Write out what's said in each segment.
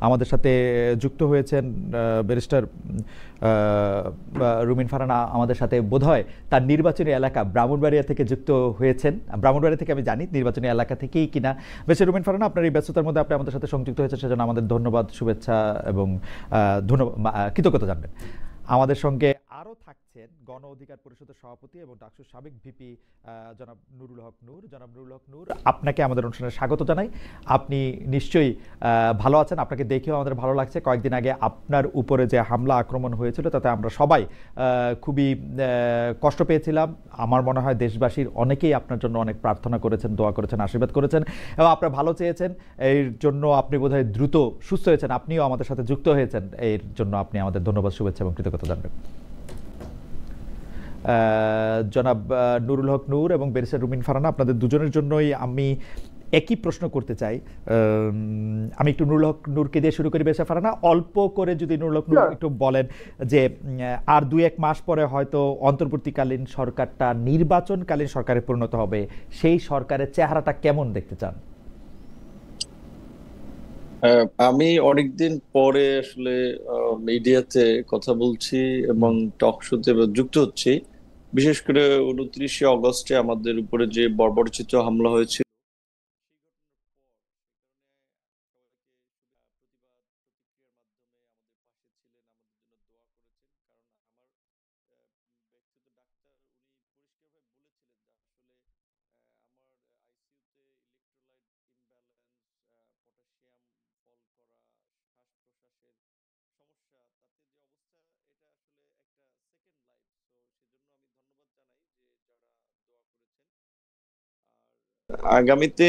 আমাদের সাথে যুক্ত হয়েছেন ব্যারিস্টার রুমিন ফারহানা আমাদের সাথে বোধহয় তার নির্বাচনী এলাকা ব্রাহ্মণবাড়িয়া থেকে যুক্ত হয়েছেন। ব্রাহ্মণবাড়িয়া থেকে আমি জানি, নির্বাচনী এলাকা থেকেই কিনা। বেশ, রুমিন ফারহানা, আপনার এই ব্যস্ততার মধ্যে আপনি আমাদের সাথে সংযুক্ত হয়েছেন, সেজন্য আমাদের ধন্যবাদ, শুভেচ্ছা এবং ধন্যবাদ, কৃতজ্ঞতা জানবেন। আমাদের সঙ্গে আরও থাকছেন গণ অধিকার পরিষদের সভাপতি এবং ডাকসুর সাবেক ভিপি জনাব নুরুল হক নূর। জনাব নুরুল হক নূর, আপনাকে আমাদের অনুষ্ঠানে স্বাগত জানাই। আপনি নিশ্চয়ই ভালো আছেন, আপনাকে দেখেও আমাদের ভালো লাগছে। কয়েকদিন আগে আপনার উপরে যে হামলা আক্রমণ হয়েছিল তাতে আমরা সবাই খুবই কষ্ট পেয়েছিলাম। আমার মনে হয় দেশবাসীর অনেকেই আপনার জন্য অনেক প্রার্থনা করেছেন, দোয়া করেছেন, আশীর্বাদ করেছেন এবং আপনার ভালো চেয়েছেন। এর জন্য আপনি বোধহয় দ্রুত সুস্থ হয়েছেন, আপনিও আমাদের সাথে যুক্ত হয়েছেন, এর জন্য আপনি আমাদের ধন্যবাদ, শুভেচ্ছা এবং কৃতজ্ঞতা জানবেন। জনাব নুরুল হক নূর এবং ব্যারিস্টার রুমিন ফারহানা, আপনাদের দুজনের জন্যই আমি একই প্রশ্ন করতে চাই। আমি একটু নুরুল হক নূরকে দিয়ে শুরু করি। ব্যারিস্টার ফারহানা, অল্প করে যদি নুরুল হক নূর একটু বলেন যে আর 2-1 মাস পরে হয়তো অন্তর্বর্তীকালীন সরকারটা নির্বাচনকালীন সরকারে পরিণত হবে, সেই সরকারের চেহারাটা কেমন দেখতে চান? আমি অনেকদিন পরে আসলে মিডিয়াতে কথা বলছি এবং টক শোতে যুক্ত হচ্ছি। বিশেষ করে 29শে অগস্টে আমাদের উপরে যে বর্বরচিত হামলা হয়েছিল, আগামীতে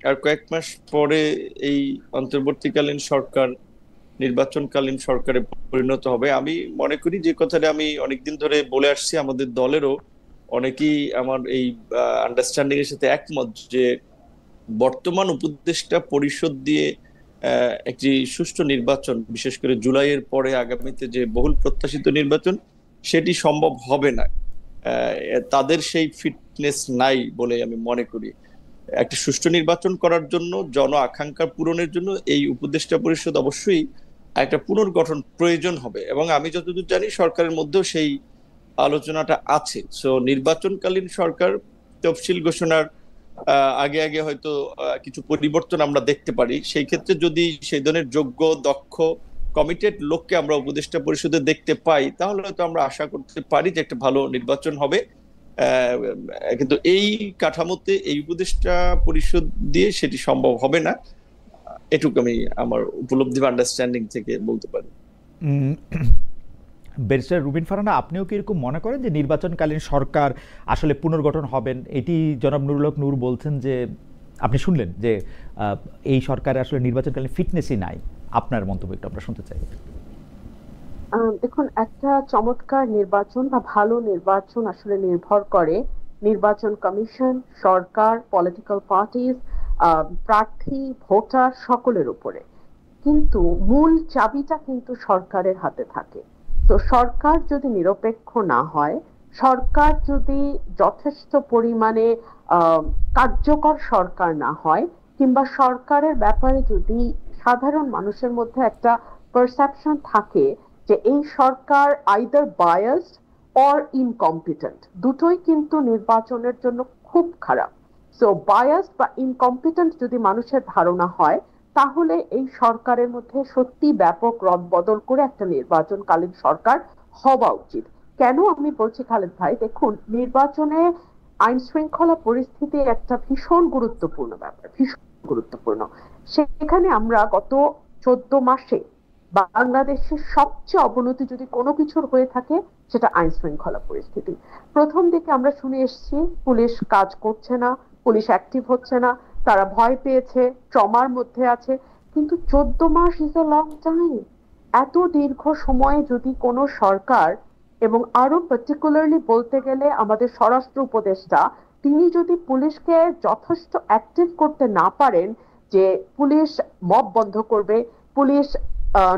আর কয়েক মাস পরে এই অন্তর্বর্তীকালীন সরকার নির্বাচনকালীন সরকারে পরিণত হবে। আমি মনে করি যে কথাটা আমি অনেকদিন ধরে বলে আসছি, আমাদের দলেরও অনেকেই আমার এই আন্ডারস্ট্যান্ডিং এর সাথে একমত যে বর্তমান উপদেষ্টা পরিষদ দিয়ে একটি সুষ্ঠু নির্বাচন, বিশেষ করে জুলাইয়ের পরে আগামীতে যে বহুল প্রত্যাশিত নির্বাচন, সেটি সম্ভব হবে না। তাদের সেই ফিটনেস নাই বলে আমি মনে করি। একটা সুষ্ঠু নির্বাচন করার জন্য, জন আকাঙ্ক্ষা পূরণের জন্য এই উপদেষ্টা পরিষদ অবশ্যই একটা পুনর্গঠন প্রয়োজন হবে এবং আমি যতদূর জানি সরকারের মধ্যেও সেই আলোচনাটা আছে। সো নির্বাচনকালীন সরকার তফসিল ঘোষণার আগে আগে হয়তো কিছু পরিবর্তন আমরা দেখতে পারি। সেই ক্ষেত্রে যদি সেই ধরনের যোগ্য, দক্ষ, কমিটেড লোককে আমরা উপদেষ্টা পরিষদে দেখতে পাই, তাহলে হয়তো আমরা আশা করতে পারি যে একটা ভালো নির্বাচন হবে। কিন্তু এই কাঠামোতে এই উপদেষ্টা পরিষদ দিয়ে সেটি সম্ভব হবে না, এটুকু আমি আমার উপলব্ধি বা আন্ডারস্ট্যান্ডিং থেকে বলতে পারি। ব্যারিস্টার রুমিন ফারহানা, আপনিও কি এরকম মনে করেন যে নির্বাচনকালীন সরকার আসলে পুনর্গঠন হবেন? এটি জনাব নুরুল হক নূর বলছেন যে আপনি শুনলেন যে এই সরকারে আসলে নির্বাচনকালীন ফিটনেসই নাই। আপনার মন্তব্য একটু আমরা শুনতে চাই। দেখুন, একটা চমৎকার নির্বাচন বা ভালো নির্বাচন আসলে নির্ভর করে নির্বাচন কমিশন, সরকার, পলিটিক্যাল পার্টিজ, প্রার্থী, ভোটার সকলের উপরে। কিন্তু মূল চাবিটা কিন্তু সরকারের হাতে থাকে। তো সরকার যদি নিরপেক্ষ না হয়, সরকার যদি যথেষ্ট পরিমাণে কার্যকর সরকার না হয়, কিংবা সরকারের ব্যাপারে যদি সাধারণ মানুষের মধ্যে একটা পারসেপশন থাকে যে এই সরকার আইদার বায়াসড অর ইনকম্পিটেন্ট, দুটোই কিন্তু নির্বাচনের জন্য খুব খারাপ। সো বায়াসড বা ইনকম্পিটেন্ট যদি মানুষের ধারণা হয়, তাহলে এই সরকারের মধ্যে সত্যি ব্যাপক রদবদল করে একটা নির্বাচনকালীন সরকার হওয়া উচিত। কেন আমি বলছি খালেদ ভাই, দেখুন, নির্বাচনে আইন শৃঙ্খলা পরিস্থিতি একটা ভীষণ গুরুত্বপূর্ণ ব্যাপার, ভীষণ গুরুত্বপূর্ণ। সেখানে আমরা গত 14 মাসে বাংলাদেশের সবচেয়ে অবনতি যদি কোনো কিছুর হয়ে থাকে, সেটা আইন শৃঙ্খলা পরিস্থিতি। প্রথম দিকে আমরা শুনে এসেছি পুলিশ কাজ করছে না, পুলিশ অ্যাক্টিভ হচ্ছে না, তারা ভয় পেয়েছে, ট্রমার মধ্যে আছে। কিন্তু 14 much is a long time. এত দীর্ঘ সময়ে যদি কোনো সরকার, এবং আরো পার্টিকুলারলি বলতে গেলে আমাদের স্বরাষ্ট্র উপদেষ্টা, তিনি যদি পুলিশকে যথেষ্ট অ্যাক্টিভ করতে না পারেন যে পুলিশ মব বন্ধ করবে, পুলিশ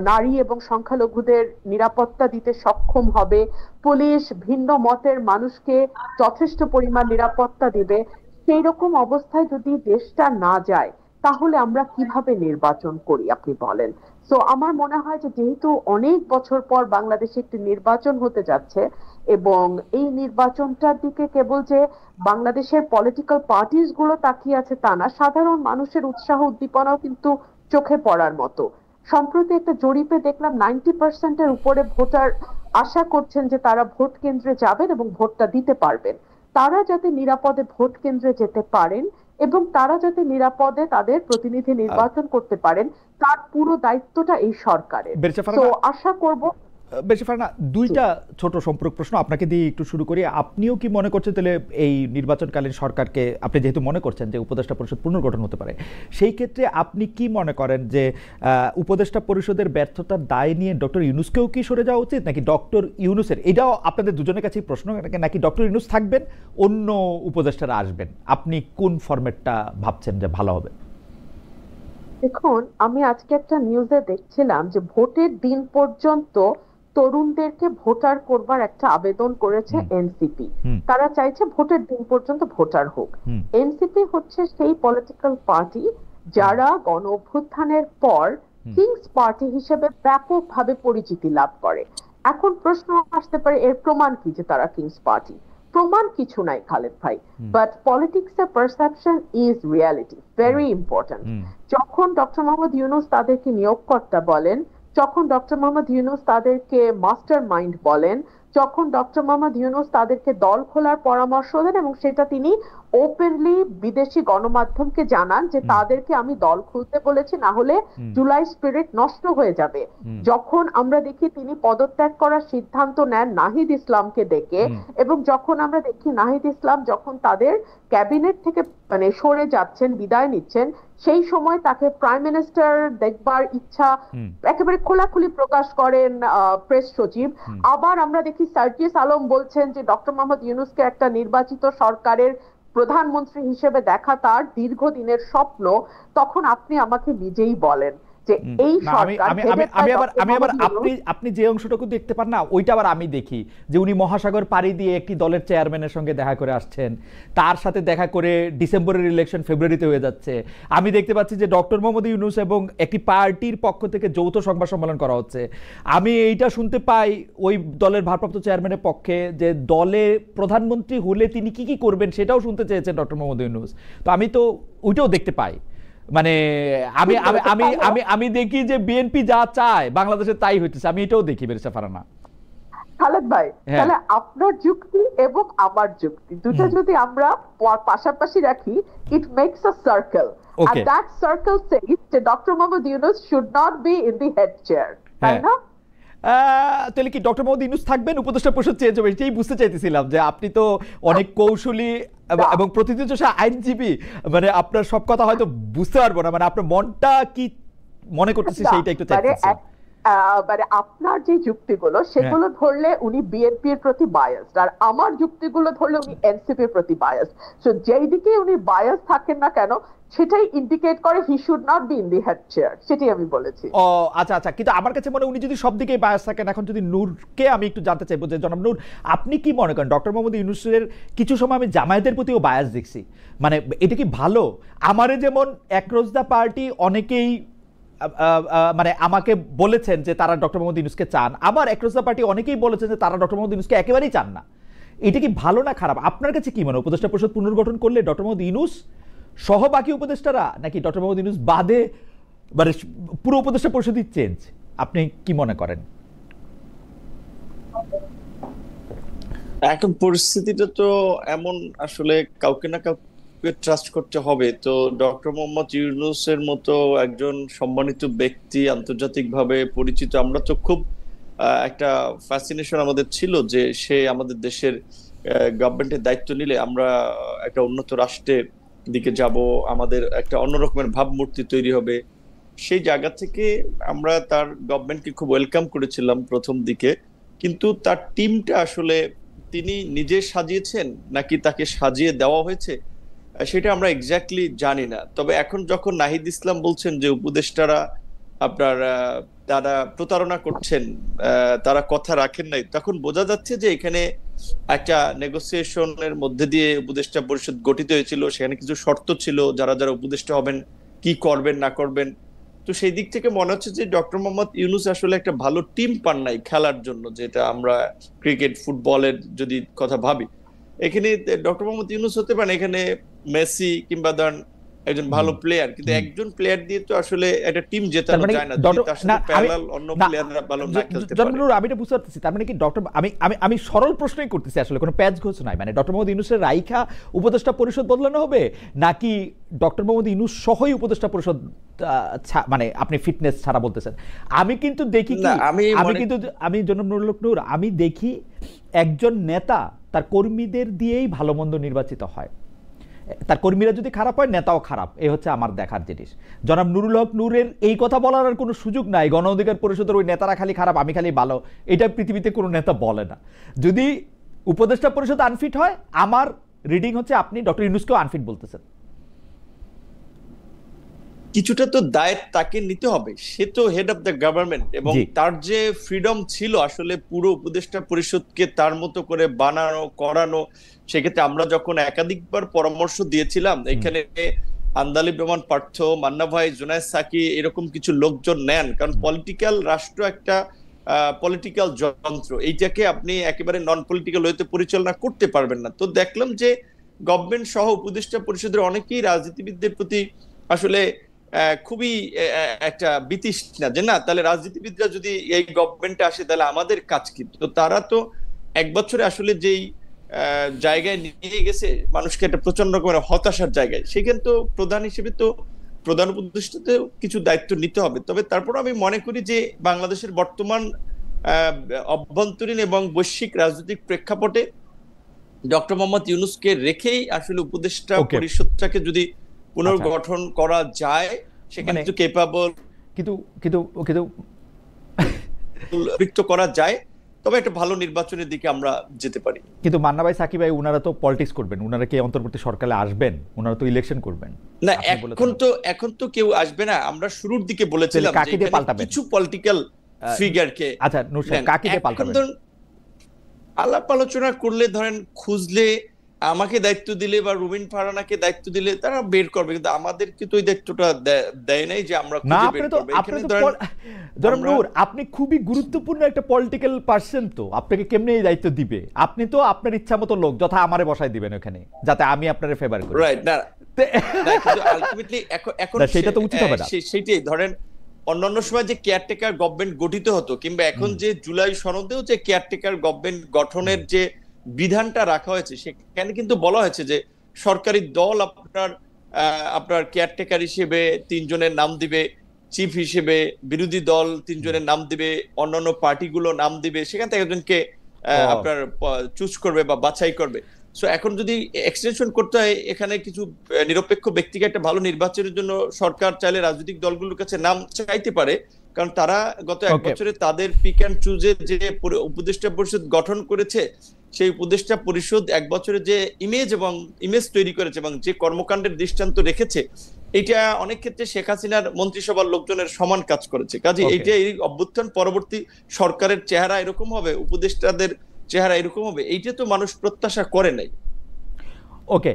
নারী এবং সংখ্যালঘুদের নিরাপত্তা দিতে সক্ষম হবে, পুলিশ ভিন্ন মতের মানুষকে যথেষ্ট পরিমাণ নিরাপত্তা দিবে, সেই রকম অবস্থায় যদি দেশটা না যায়, তাহলে আমরা কিভাবে নির্বাচন করি আপনি বলেন। সো আমার মনে হয় যে যেহেতু অনেক বছর পর বাংলাদেশে একটি নির্বাচন হতে যাচ্ছে, এবং এই নির্বাচনটার দিকে কেবল যে বাংলাদেশের পলিটিক্যাল পার্টিস গুলো তাকিয়ে আছে তা না, সাধারণ মানুষের উৎসাহ উদ্দীপনাও কিন্তু চোখে পড়ার মতো। সম্প্রতি একটা জরিপে দেখলাম 90%-এর উপরে ভোটার আশা করছেন যে তারা ভোট কেন্দ্রে যাবেন এবং ভোটটা দিতে পারবেন। তারা যাতে নিরাপদে ভোট কেন্দ্রে যেতে পারেন এবং তারা যাতে নিরাপদে তাদের প্রতিনিধি নির্বাচন করতে পারেন, তার পুরো দায়িত্বটা এই সরকারের। তো আশা করব। বেশি ফারহানা, দুইটা ছোট সম্পর্ক প্রশ্ন আপনাকে দিয়ে একটু শুরু করি। আপনিও কি মনে করছেন তাহলে এই নির্বাচনকালীন সরকারকে, আপনি যেহেতু মনে করছেন যে উপদেষ্টা পরিষদ পুনর্গঠন হতে পারে, সেই ক্ষেত্রে আপনি কি মনে করেন যে উপদেষ্টা পরিষদের ব্যর্থতার দায় নিয়ে ডক্টর ইউনূসকেও কি সরে যাওয়া উচিত, নাকি ডক্টর ইউনূসের, এটাও আপনাদের দুজনের কাছেই প্রশ্ন, নাকি ডক্টর ইউনূস থাকবেন, অন্য উপদেষ্টারা আসবেন? আপনি কোন ফরম্যাটটা ভাবছেন যে ভালো হবে? দেখুন, আমি আজকে একটা নিউজে দেখছিলাম যে ভোটের দিন পর্যন্ত তরুণদেরকে ভোটার করবার একটা আবেদন করেছে এনসিপি। তারা চাইছে ভোটের দিন পর্যন্ত ভোটার হোক। এনসিপি হচ্ছে সেই পলিটিক্যাল পার্টি যারা গণ অভ্যুত্থানের পর কিংস পার্টি হিসেবে ব্যাপকভাবে পরিচিতি লাভ করে। এখন প্রশ্ন আসতে পারে এর প্রমাণ কি যে তারা কিংস পার্টি? প্রমাণ কিছু নাই খালেদ ভাই, বাট পলিটিক্স এর perception is reality, very important. যখন ডক্টর মোহাম্মদ ইউনূস তাদেরকে নিয়োগকর্তা বলেন, যখন ডক্টর মোহাম্মদ ইউনূস তাদেরকে মাস্টার মাইন্ড বলেন, যখন ডক্টর মোহাম্মদ ইউনূস তাদেরকে দল খোলার পরামর্শ দেন এবং সেটা তিনি ওপেনলি বিদেশি গণমাধ্যমকে জানান যে তাদেরকে আমি দল খুলতে বলেছি, না হলে জুলাই স্পিরিট নষ্ট হয়ে যাবে। যখন আমরা দেখি তিনি পদত্যাগ করার সিদ্ধান্ত নেন নাহিদ ইসলামকে ডেকে, এবং যখন আমরা দেখি নাহিদ ইসলাম যখন তাদের ক্যাবিনেট থেকে মানে সরে যাচ্ছেন, বিদায় নিচ্ছেন, সেই সময় তাকে প্রাইম মিনিস্টার দেখবার ইচ্ছা একেবারে খোলাখুলি প্রকাশ করেন প্রেস সচিব। আবার আমরা দেখি সার্জিস আলম বলছেন যে ডক্টর মোহাম্মদ ইউনূসকে একটা নির্বাচিত সরকারের প্রধানমন্ত্রী হিসেবে দেখা তার দীর্ঘদিনের স্বপ্ন। তখন আপনি আমাকে নিজেই বলেন যে এই সরকার, আমি আবার আপনি যে অংশটুকু দেখতে পান না, ওইটা আবার আমি দেখি যে উনি মহাসাগর পাড়ি দিয়ে একটি দলের চেয়ারম্যানের সঙ্গে দেখা করে আসছেন, তার সাথে দেখা করে ডিসেম্বরের ইলেকশন ফেব্রুয়ারিতে হয়ে যাচ্ছে। আমি দেখতে পাচ্ছি যে ডক্টর মোহাম্মদ ইউনূস এবং একটি পার্টির পক্ষ থেকে যৌথ সংবাদ সম্মেলন করা হচ্ছে। আমি এইটা শুনতে পাই ওই দলের ভারপ্রাপ্ত চেয়ারম্যানের পক্ষে যে দলে প্রধানমন্ত্রী হলে তিনি কি কি করবেন সেটাও শুনতে চেয়েছেন ডক্টর মোহাম্মদ ইউনূস। তো আমি তো ওইটাও দেখতে পাই, মানে আমি আমি আমি আমি আমি দেখি যে বিএনপি যা চায় বাংলাদেশে তাই হইতেছে, আমি এটাও দেখি বেরেশা ফারহানা। খালেদ ভাই, তাহলে আপনার যুক্তি এবং আমার যুক্তি দুটো যদি আমরা পাশাপাশি রাখি, it makes a circle, and that circle says that Dr. Mohammad Yunus should not be in the head chair, তাই না? তাহলে কি ডক্টর মোহাম্মদ ইউনূস থাকবেন, উপদেষ্টা পরিষদ চেঞ্জ হবে? এটাই বুঝতে চাইতেছিলাম যে আপনি তো অনেক কৌশলী এবং প্রতিনিধিত্বশীল আইনজীবী, মানে আপনার সব কথা হয়তো বুঝতে পারবো না, মানে আপনার মনটা কি মনে করতেছে সেইটা একটু চাইতেছি। মানে আপনার যে যুক্তিগুলো সেগুলো ধরলে উনি বিএনপির প্রতি বায়াসড, আর আমার যুক্তিগুলো ধরলে উনি এনসিপির প্রতি বায়াসড। সো যেই দিকে উনি বায়াস থাকেন না কেন সেটাই ইন্ডিকেট করে he should not be in the head chair, সেটাই আমি বলেছি। ও আচ্ছা আচ্ছা, কিন্তু আমার কাছে মনে উনি যদি সব দিকেই বায়াস থাকেন, এখন যদি নূরকে আমি একটু জানতে চাইবো যে জনাব নূর, আপনি কি মনে করেন ডক্টর মোহাম্মদ ইউনূসের কিছু সময় আমি জামায়াতের প্রতিও বায়াস দেখছি, মানে এটা কি ভালো? আমারে যেমন অ্যাক্রস দ্য পার্টি অনেকেই মানে আমাকে বলেছেন যে তারা ডক্টর মোহাম্মদ ইউনূসকে চান, আবার অ্যাক্রস দ্য পার্টি অনেকেই বলেছেন যে তারা ডক্টর মোহাম্মদ ইউনূসকে একেবারেই চান না। এটা কি ভালো না খারাপ? আপনার কাছে কি মনে হয়, উপদেষ্টা পরিষদ পুনর্গঠন করলে ডক্টর মোহাম্মদ ইউনূস সহ বাকি উপদেষ্টারা, নাকি ডক্টর মোহাম্মদ ইউনূস বাদে মানে পুরো উপদেষ্টা পরিষদই চেঞ্জ? আপনি কি মনে করেন? এখন পরিস্থিতিটা তো এমন, আসলে কাউকে না কাউকে ট্রাস্ট করতে হবে। তো ডক্টর মোহাম্মদ ইউনূসের মতো একজন সম্মানিত ব্যক্তি, আন্তর্জাতিকভাবে পরিচিত, আমরা তো খুব একটা ফ্যাসিনেশন আমাদের ছিল যে সে আমাদের দেশের গভর্নমেন্টের দায়িত্ব নিলে আমরা একটা উন্নত রাষ্ট্রের দিকে যাব, আমাদের একটা অন্যরকমের ভাবমূর্তি তৈরি হবে। সেই জায়গা থেকে আমরা তার গভর্নমেন্টকে খুব ওয়েলকাম করেছিলাম প্রথম দিকে, কিন্তু তার টিমটা আসলে তিনি নিজে সাজিয়েছেন নাকি তাকে সাজিয়ে দেওয়া হয়েছে সেটা আমরা এক্স্যাক্টলি জানি না। তবে এখন যখন নাহিদ ইসলাম বলছেন যে উপদেষ্টারা আপনার তারা প্রতারণা করছেন, তারা কথা রাখেন নাই, তখন বোঝা যাচ্ছে যে এখানে একটা নেগোসিয়েশনের মধ্যে দিয়ে উপদেষ্টা পরিষদ গঠিত হয়েছিল। সেখানে কিছু শর্ত ছিল, যারা যারা উপদেষ্টা হবেন কি করবেন না করবেন। তো সেই দিক থেকে মনে হচ্ছে যে ডক্টর মোহাম্মদ ইউনূস আসলে একটা ভালো টিম পান নাই খেলার জন্য, যেটা আমরা ক্রিকেট ফুটবলের যদি কথা ভাবি, এখানে ডক্টর মোহাম্মদ ইউনূস হতে পারেন এখানে মেসি কিংবা ধরেন একজন ভালো প্লেয়ার, কিন্তু একজন প্লেয়ার দিয়ে তো আসলে একটা টিম জেতানো যায় না যদি তার সাথে প্যারালাল অন্য প্লেয়াররা ভালো না খেলতে পারে। আমি এটা বুঝতে পারতেছি, তার মানে কি ডক্টর আমি সরল প্রশ্নই করতেছি আসলে, কোনো প্যাচ ঘোষ নাই, মানে ডক্টর মোহাম্মদ ইউনূসের রাইখা উপদেষ্টা পরিষদ বদলানো হবে, নাকি ডক্টর মোহাম্মদ ইউনূস সহই উপদেষ্টা পরিষদ মানে আপনি ফিটনেস ছাড়া বলতেছেন? আমি কিন্তু দেখি কি, আমি জনাব নুরুল হক নূর, আমি দেখি একজন নেতা তার কর্মীদের দিয়েই ভালো মন্দ নির্বাচিত হয়। তার কর্মীরা যদি খারাপ হয়, নেতাও খারাপ, এই হচ্ছে আমার দেখার জিনিস। জনাব নুরুল হক নূরের এই কথা বলার আর কোনো সুযোগ নাই, গণ অধিকার পরিষদের ওই নেতারা খালি খারাপ, আমি খালি ভালো, এটা পৃথিবীতে কোনো নেতা বলে না। যদি উপদেষ্টা পরিষদ আনফিট হয়, আমার রিডিং হচ্ছে আপনি ডক্টর ইউনূসকেও আনফিট বলতেছেন। কিছুটা তো দায়িত্ব তাকে নিতে হবে, সে তো হেড অফ দ্য গভর্নমেন্ট, এবং তার যে ফ্রিডম ছিল আসলে পুরো উপদেষ্টা পরিষদকে তার মতো করে বানানো করানো, সেক্ষেত্রে আমরা যখন একাধিকবার পরামর্শ দিয়েছিলাম, এখানে আন্দালিব রহমান পার্থ, মান্না ভাই, জুনায়েদ সাকি এরকম কিছু লোকজন নেন, কারণ পলিটিক্যাল রাষ্ট্র একটা পলিটিক্যাল যন্ত্র, এইটাকে আপনি একেবারে নন পলিটিক্যাল ওয়েতে পরিচালনা করতে পারবেন না। তো দেখলাম যে গভর্নমেন্ট সহ উপদেষ্টা পরিষদের অনেকেই রাজনীতিবিদদের প্রতি আসলে খুবই একটা বিতৃষ্ণা, যে না তাহলে রাজনীতিবিদরা যদি এই গভর্নমেন্টে আসে তাহলে আমাদের কাজ কি। তো তারা তো এক বছরে আসলে যেই জায়গায় নিয়ে গেছে মানুষকে একটা প্রচন্ড রকমের হতাশার জায়গায়, সেখানে তো প্রধান হিসেবে তো প্রধান উপদেষ্টাতে কিছু দায়িত্ব নিতে হবে। তবে তারপর আমি মনে করি যে বাংলাদেশের বর্তমান অভ্যন্তরীণ এবং বৈশ্বিক রাজনৈতিক প্রেক্ষাপটে ডক্টর মোহাম্মদ ইউনূসকে রেখেই আসলে উপদেষ্টা পরিষদটাকে যদি পুনর্গঠন করা যায়, সেখানে তো কেপাবল কিন্তু করা যায়, তবে একটা ভালো নির্বাচনের দিকে আমরা যেতে পারি। কিন্তু মান্না ভাই, সাকিব ভাই, উনারা তো পলিটিক্স করবেন, উনারা কি অন্তর্বর্তী সরকারে আসবেন? উনারা তো ইলেকশন করবেন না, এখন তো কেউ আসবে না। আমরা শুরুর দিকে বলেছিলাম কিছু পলিটিক্যাল ফিগারকে, আচ্ছা নূর সাহেব, কাকে দিয়ে পাল্টাবেন? আলাপ আলোচনা করলে, ধরেন খুঁজলে, আমাকে দায়িত্ব দিলে বা রুবিন ফারহানাকে দায়িত্ব দিলে তারা বের করবে, কিন্তু আমাদেরকে তো ওই দায়িত্বটা দেয় নাই যে আমরা খুঁজে বের করব। জনাব নূর, আপনি খুবই গুরুত্বপূর্ণ একটা পলিটিক্যাল পার্সন, তো আপনাকে কেমনে এই দায়িত্ব দিবে? আপনি তো আপনার ইচ্ছা মতো লোক যথা আমারে বসাই দিবেন ওখানে, যাতে আমি আপনারে ফেভার করি, রাইট? না, কিন্তু আলটিমেটলি এখন সেটা তো উচিত হবে না। সেইটাই ধরেন অন্যান্য সময় যে কেয়ারটেকার গভর্নমেন্ট গঠিত হতো, কিংবা এখন যে জুলাই সনদেও যে কেয়ারটেকার গভর্নমেন্ট গঠনের যে বিধানটা রাখা হয়েছে, সেখানে কিন্তু বলা হয়েছে যে সরকারি দল আপনার কেয়ারটেকার হিসেবে 3 জনের নাম দিবে, চিফ হিসেবে বিরোধী দল 3 জনের নাম দিবে, অন্যান্য পার্টিগুলো নাম দিবে, সেখান থেকে একজনকে আপনার চুজ করবে বা বাছাই করবে। সো এখন যদি এক্সটেনশন করতে হয়, এখানে কিছু নিরপেক্ষ ব্যক্তিকে একটা ভালো নির্বাচনের জন্য সরকার চাইলে রাজনৈতিক দলগুলোর কাছে নাম চাইতে পারে, কারণ তারা গত 1 বছরে তাদের পিক অ্যান্ড চুজে যে উপদেষ্টা পরিষদ গঠন করেছে, সেই উপদেষ্টা পরিষদ 1 বছরে যে ইমেজ তৈরি করেছে এবং যে কর্মকাণ্ডের দৃষ্টান্ত রেখেছে, এটা অনেক ক্ষেত্রে শেখ হাসিনার মন্ত্রিসভার লোকজনের সমান কাজ করেছে। কাজে এইটা এই অভ্যুত্থান পরবর্তী সরকারের চেহারা এরকম হবে, উপদেষ্টাদের চেহারা এরকম হবে, এইটা তো মানুষ প্রত্যাশা করে নাই। ওকে,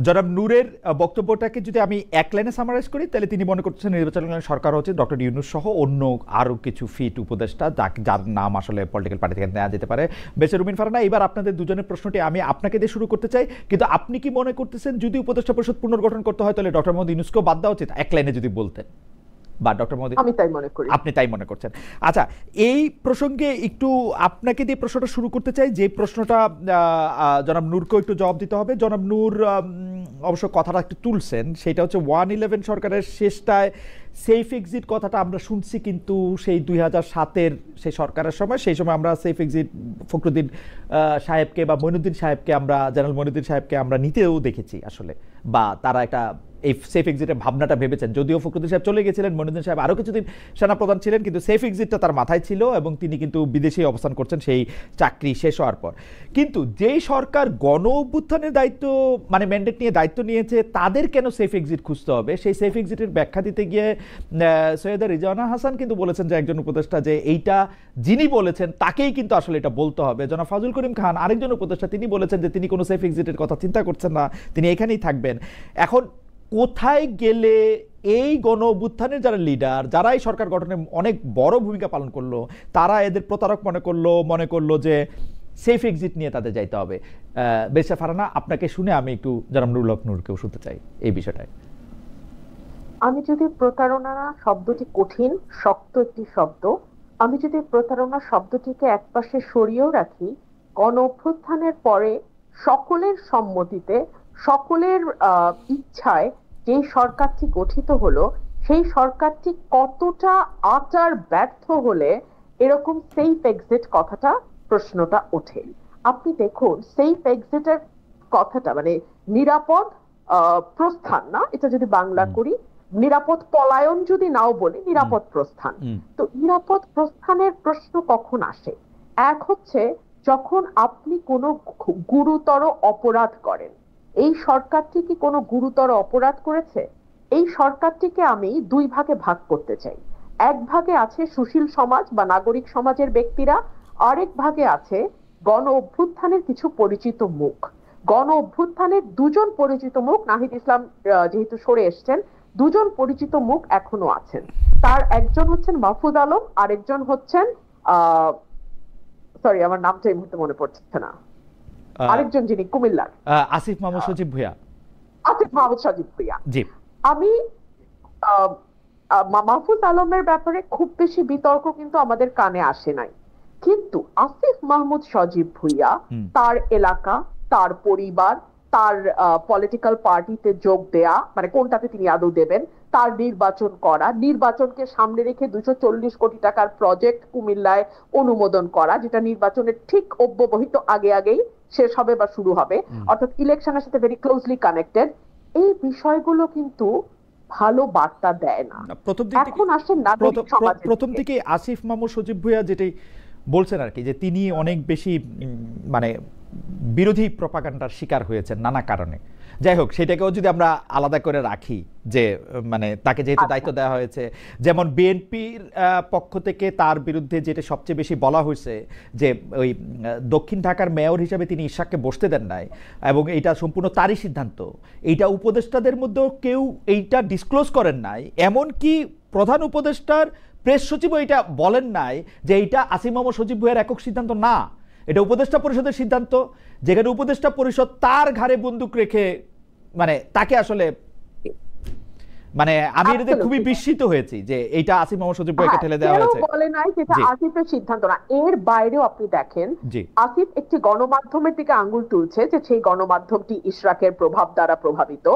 জনাব নূরের বক্তব্যটাকে যদি আমি এক লাইনে সামারাইজ করি, তাহলে তিনি মনে করছেন নির্বাচন সরকার হচ্ছে ডক্টর ইউনূস সহ অন্য আরো কিছু ফিট উপদেষ্টা, যার নাম আসলে পলিটিক্যাল পার্টি থেকে নেওয়া যেতে পারে। বেশ, রুবিন ফারহানা, এবার আপনাদের দুজনের প্রশ্নটি আমি আপনাকে দিয়ে শুরু করতে চাই। কিন্তু আপনি কি মনে করতেছেন যদি উপদেষ্টা পরিষদ পুনর্গঠন করতে হয়, তাহলে ডক্টর মোহাম্মদ ইউনূসকেও বাদ দেওয়া উচিত? এক লাইনে যদি বলতেন, বা ডক্টর মোহাম্মদ। আমি তাই মনে করি। আপনি তাই মনে করছেন? আচ্ছা, এই প্রসঙ্গে একটু আপনাকে দিয়ে প্রশ্নটা শুরু করতে চাই, যে প্রশ্নটা জনাব নূরকেও একটু জবাব দিতে হবে। জনাব নূর অবশ্য কথাটা একটু তুলছেন, সেটা হচ্ছে 111 সরকারের শেষটায় সেফ এক্সিট কথাটা আমরা শুনছি, কিন্তু সেই 2007-এর সেই সরকারের সময়, সেই সময় আমরা সেফ এক্সিট ফখরুদ্দিন সাহেবকে বা মঈনুদ্দিন সাহেবকে, আমরা জেনারেল মঈনুদ্দিন সাহেবকে আমরা নিতেও দেখেছি আসলে, বা তারা একটা এই সেফ এক্সিটের ভাবনাটা ভেবেছেন। যদিও ফখরুদ্দিন সাহেব চলে গেছিলেন, মঈনুদ্দিন সাহেব আরও কিছুদিন সেনাপ্রধান ছিলেন, কিন্তু সেফ এক্সিটটা তার মাথায় ছিল এবং তিনি কিন্তু বিদেশেই অবস্থান করছেন সেই চাকরি শেষ হওয়ার পর। কিন্তু যেই সরকার গণ অভ্যুত্থানের দায়িত্ব, মানে ম্যান্ডেট নিয়ে দায়িত্ব নিয়েছে, তাদের কেন সেফ এক্সিট খুঁজতে হবে? সেই সেফ এক্সিটের ব্যাখ্যা দিতে গিয়ে সৈয়দা রিজওয়ানা হাসান কিন্তু বলেছেন, যে একজন উপদেষ্টা, যে এইটা যিনি বলেছেন তাকেই কিন্তু আসলে এটা বলতে হবে। জনাব ফাজুল করিম খান আরেকজন উপদেষ্টা, তিনি বলেছেন যে তিনি কোনো সেফ এক্সিটের কথা চিন্তা করছেন না, তিনি এখানেই থাকবেন। এখন কোথায় গেলে এই গণ অভ্যুত্থানের যারা লিডার, যারা এই সরকার গঠনে অনেক বড় ভূমিকা পালন করলো, তারা এদের প্রতারক মনে করলো যে সেফ এক্সিট নিয়ে তাদের যাইতে হবে। বেশা ফারহানা, আপনাকে শুনে আমি একটু জনাব নুরুল হক নূরকেও শুনতে চাই এই বিষয়টায়। আমি যদি প্রতারণা শব্দটি কঠিন শক্ত একটি শব্দ, আমি যদি প্রতারণা শব্দটিকে একপাশে সরিয়েও রাখি, গণ অভ্যুত্থানের পরে সকলের সম্মতিতে, সকলের ইচ্ছায় যে সরকারটি গঠিত হলো, সেই সরকারটি কতটা আচার ব্যর্থ হলে এরকম সেফ এক্সিট কথাটা প্রশ্নটা ওঠে। আপনি দেখুন সেফ এক্সিটের কথাটা মানে নিরাপদ প্রস্থান না, এটা যদি বাংলা করি, নিরাপদ পলায়ন যদি নাও বলি, নিরাপদ প্রস্থান। তো নিরাপদ প্রস্থানের প্রশ্ন কখন আসে? এক হচ্ছে যখন আপনি কোনো গুরুতর অপরাধ করেন। এই সরকারটি কি কোনো গুরুতর অপরাধ করেছে? এই সরকারটিকে আমি দুই ভাগে ভাগ করতে চাই। এক ভাগে আছে সুশীল সমাজ বা নাগরিক সমাজের ব্যক্তিরা, আরেক ভাগে আছে গণ অভ্যুত্থানের কিছু পরিচিত মুখ। গণ অভ্যুত্থানের দুজন পরিচিত মুখ, নাহিদ ইসলাম যেহেতু সরে এসছেন, দুজন পরিচিত মুখ এখনো আছেন। তার একজন হচ্ছেন মাহফুজ আলম, আরেকজন হচ্ছেন সরি আমার নামটা এই মুহূর্তে মনে পড়ছে না, আরেকজন যিনি কুমিল্লার, আসিফ মাহমুদ সজীব ভুঁইয়া। আসিফ মাহমুদ সজীব ভুঁইয়া। জি, আমি মাহফুজ আলমের ব্যাপারে খুব বেশি বিতর্ক কিন্তু আমাদের কানে আসে নাই, কিন্তু আসিফ মাহমুদ সজীব ভুঁইয়া, তার এলাকা, তার পরিবার, তার পলিটিক্যাল পার্টিতে যোগ দেয়া, মানে কোনটাতে তিনি আদৌ দেবেন, তার নির্বাচন করা, নির্বাচনকে সামনে রেখে 240 কোটি টাকার প্রজেক্ট কুমিল্লায় অনুমোদন করা, যেটা নির্বাচনের ঠিক অব্যবহিত আগেই শেষ হবে বা শুরু হবে, অর্থাৎ ইলেকশনের সাথে ভেরি ক্লোজলি কানেক্টেড। এই বিষয়গুলো কিন্তু ভালো বার্তা দেয় না। এখন আসেন নাগরিক সমাজ। প্রথম থেকে আসিফ মাহমুদ সজীব ভুঁইয়া যেটাই বলছেন আর কি, যে তিনি অনেক বেশি মানে বিরোধী প্রপাগান্ডার শিকার হয়েছেন নানা কারণে। যাই হোক, সেটাকেও যদি আমরা আলাদা করে রাখি, যে মানে তাকে যেহেতু দায়িত্ব দেওয়া হয়েছে, যেমন বিএনপির পক্ষ থেকে তার বিরুদ্ধে যেটা সবচেয়ে বেশি বলা হয়েছে যে ওই দক্ষিণ ঢাকার মেয়র হিসাবে তিনি ইশাককে বসতে দেন নাই, এবং এইটা সম্পূর্ণ তারই সিদ্ধান্ত। এইটা উপদেষ্টাদের মধ্যেও কেউ এইটা ডিসক্লোজ করেন নাই, এমনকি প্রধান উপদেষ্টার প্রেস সচিবও এটা বলেন নাই যে এইটা আসিফ মাহমুদ সজীব ভুঁইয়ার একক সিদ্ধান্ত না, এটা উপদেষ্টা পরিষদের সিদ্ধান্ত, যেখানে উপদেষ্টা পরিষদ তার ঘাড়ে বন্দুক রেখে মানে তাকে আসলে মানে আমি এতে খুবই বিস্মিত হয়েছি যে এইটা আসিফ মাহমুদ সজীব ভুঁইয়াকে ঠেলে দেওয়া হয়েছে। বলে নাই যেটা আসিফের সিদ্ধান্ত না, এর বাইরেও আপনি দেখেন আসিফ একটি গণমাধ্যমের দিকে আঙ্গুল তুলছে যে সেই গণমাধ্যমটি ইশরাকের প্রভাব দ্বারা প্রভাবিত,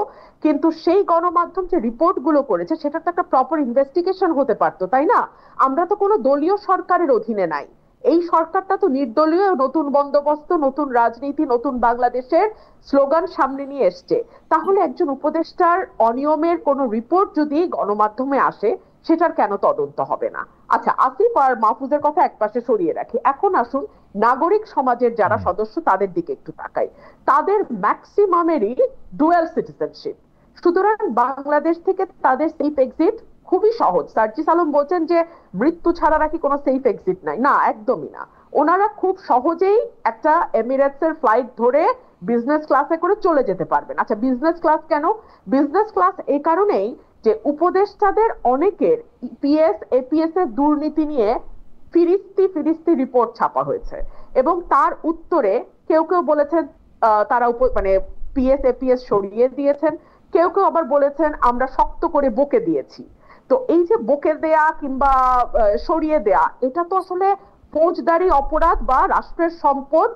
কিন্তু সেই গণমাধ্যম যে রিপোর্ট গুলো করেছে সেটা তো একটা প্রপার ইনভেস্টিগেশন হতে পারতো, তাই না? আমরা তো কোনো দলীয় সরকারের অধীনে নাই, এই সরকারটা তো নির্দলীয়, নতুন বন্দোবস্ত, নতুন রাজনীতি, নতুন বাংলাদেশের স্লোগান সামনে নিয়ে এসছে। তাহলে একজন উপদেষ্টার অনিয়মের কোন রিপোর্ট যদি গণমাধ্যমে আসে, সেটার কেন তদন্ত হবে না? আচ্ছা, আসিফ আর মাহফুজের কথা একপাশে সরিয়ে রাখি, এখন আসুন নাগরিক সমাজের যারা সদস্য তাদের দিকে একটু তাকাই। তাদের ম্যাক্সিমামেরই ডুয়াল সিটিজেনশিপ, সুতরাং বাংলাদেশ থেকে তাদের সেফ এক্সিট খুবই সহজ। সার্জিস আলম বলছেন যে মৃত্যু ছাড়া নাকি কোনো সেফ এক্সিট নাই, না, একদমই না। ওনারা খুব সহজেই একটা এমিরেটসের ফ্লাইট ধরে বিজনেস ক্লাসে করে চলে যেতে পারবেন। আচ্ছা, বিজনেস ক্লাস কেন? বিজনেস ক্লাস এই কারণেই যে উপদেষ্টাদের অনেকের ইপিএস এপিএস এর দুর্নীতি নিয়ে ফিরিস্তি রিপোর্ট ছাপা হয়েছে, এবং তার উত্তরে কেউ কেউ বলেছেন তারা মানে পিএস এপিএস সরিয়ে দিয়েছেন, কেউ কেউ আবার বলেছেন আমরা শক্ত করে বকে দিয়েছি। তো এই যে বকে দেয়া কিংবা সরিয়ে দেয়া, এটা তো আসলে ফৌজদারি অপরাধ বা রাষ্ট্রের সম্পদ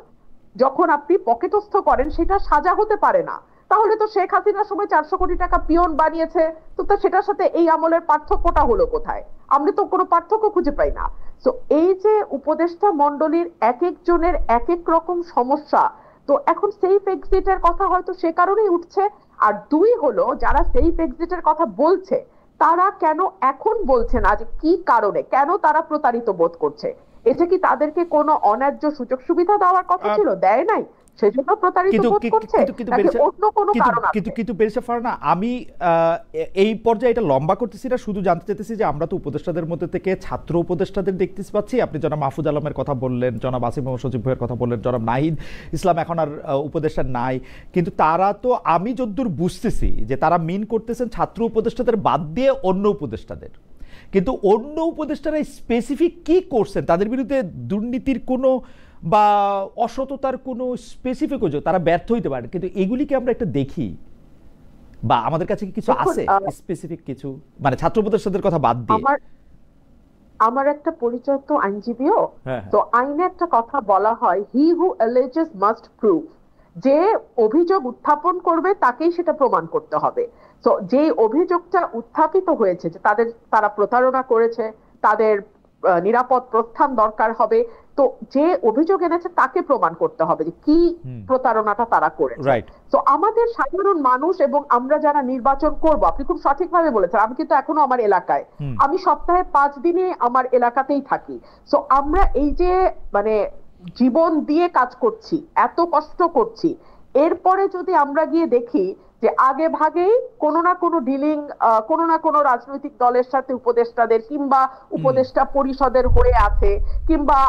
যখন আপনি পকেটস্থ করেন সেটা সাজা হতে পারে না। তাহলে তো শেখ হাসিনার সময় 400 কোটি টাকা পিয়ন বানিয়েছে, তো সেটার সাথে এই আমলের পার্থক্যটা হলো কোথায়? আমরা তো কোনো পার্থক্য খুঁজে পাই না। তো এই যে উপদেষ্টা মণ্ডলীর এক একজনের এক এক রকম সমস্যা, তো এখন সেফ এক্সিটের কথা হয়তো সে কারণেই উঠছে। আর দুই হলো, যারা সেফ এক্সিটের কথা বলছে তারা কেন এখন বলছে না যে কি কারণে, কেন তারা প্রতারিত বোধ করছে? এটা কি তাদেরকে কোনো অন্যায্য সুযোগ সুবিধা দেওয়ার কথা ছিল? দেয় নাই, সেজন্য প্রতারিত বোধ করছে, নাকি অন্য কোনো কারণ আছে? কিন্তু বেরিসা ফারহানা, আমি এই পর্যায়ে এটা লম্বা করতেছি না, শুধু জানতে চাইতেছি যে আমরা তো উপদেষ্টাদের মধ্যে থেকে ছাত্র উপদেষ্টাদের দেখতে পাচ্ছি। আপনি জনাব মাহফুজ আলমের কথা বললেন, জনাব আসিফ মোহাম্মদ সজীব ভাইয়ের কথা বললেন, জনাব নাহিদ ইসলাম এখন আর উপদেষ্টা নাই, কিন্তু তারা তো, আমি যতদূর বুঝতেছি যে তারা মিন করতেছেন ছাত্র উপদেষ্টাদের বাদ দিয়ে অন্য উপদেষ্টাদের। কিন্তু অন্য উপদেষ্টারা স্পেসিফিক কি করছেন, তাদের বিরুদ্ধে দুর্নীতির কোনো বা অসততার কোনো স্পেসিফিক অভিযোগ, তারা ব্যর্থ হইতে পারে, কিন্তু এগুলিকে আমরা একটা দেখি বা আমাদের কাছে কি কিছু আছে স্পেসিফিক কিছু, মানে ছাত্র উপদেষ্টাদের কথা বাদ দিয়ে? আমার একটা পরিচয় তো আইনজীবীও, তো আইনে একটা কথা বলা হয়, হি হু অ্যালেজেস মাস্ট প্রুভ, যে অভিযোগ উত্থাপন করবে তাকেই সেটা প্রমাণ করতে হবে। তো যে অভিযোগটা উত্থাপিত হয়েছে যে তারা প্রতারণা করেছে, তাদের নিরাপদ প্রস্থান দরকার হবে, তো যে অভিযোগ এনেছে তাকে প্রমাণ করতে হবে যে কি প্রতারণাটা তারা করেছে। তো আমাদের সাধারণ মানুষ এবং আমরা যারা নির্বাচন করব, আপনি খুব সঠিকভাবে বলেছেন, আমি কিন্তু এখনো আমার এলাকায়, আমি সপ্তাহে 5 দিনে আমার এলাকাতেই থাকি। তো আমরা এই যে মানে জীবন দিয়ে কাজ করছি, এত কষ্ট করছি, এরপরে যদি আমরা গিয়ে দেখি যে আগে ভাগেই কোনো না কোনো ডিলিং কোনো না কোনো রাজনৈতিক দলের সাথে উপদেষ্টাদের কিংবা উপদেষ্টা পরিষদের হয়ে আছে, কিংবা